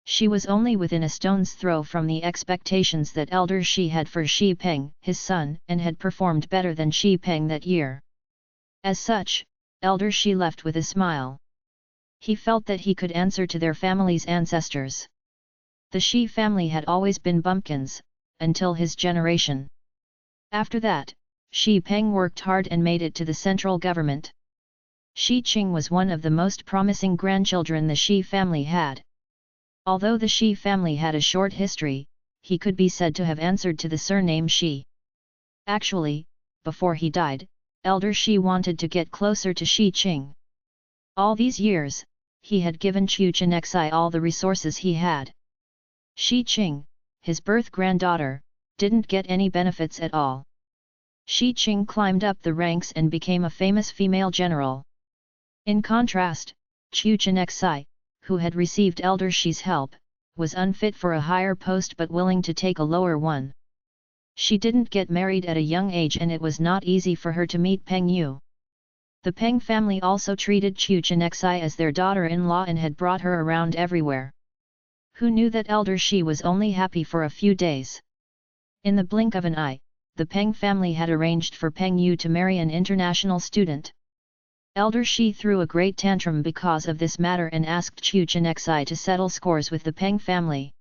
She was only within a stone's throw from the expectations that Elder Shi had for Shi Peng, his son, and had performed better than Shi Peng that year. As such, Elder Shi left with a smile. He felt that he could answer to their family's ancestors. The Shi family had always been bumpkins, until his generation. After that, Shi Peng worked hard and made it to the central government. Shi Qing was one of the most promising grandchildren the Shi family had. Although the Shi family had a short history, he could be said to have answered to the surname Shi. Actually, before he died, Elder Shi wanted to get closer to Shi Qing. All these years, he had given Chu Chenexai all the resources he had. Shi Qing, his birth granddaughter, didn't get any benefits at all. Shi Qing climbed up the ranks and became a famous female general. In contrast, Chu Chenexai, who had received Elder Shi's help, was unfit for a higher post but willing to take a lower one. She didn't get married at a young age and it was not easy for her to meet Peng Yu. The Peng family also treated Chu Chenexai as their daughter-in-law and had brought her around everywhere. Who knew that Elder Shi was only happy for a few days? In the blink of an eye, the Peng family had arranged for Peng Yu to marry an international student. Elder Shi threw a great tantrum because of this matter and asked Chu Chenexai to settle scores with the Peng family.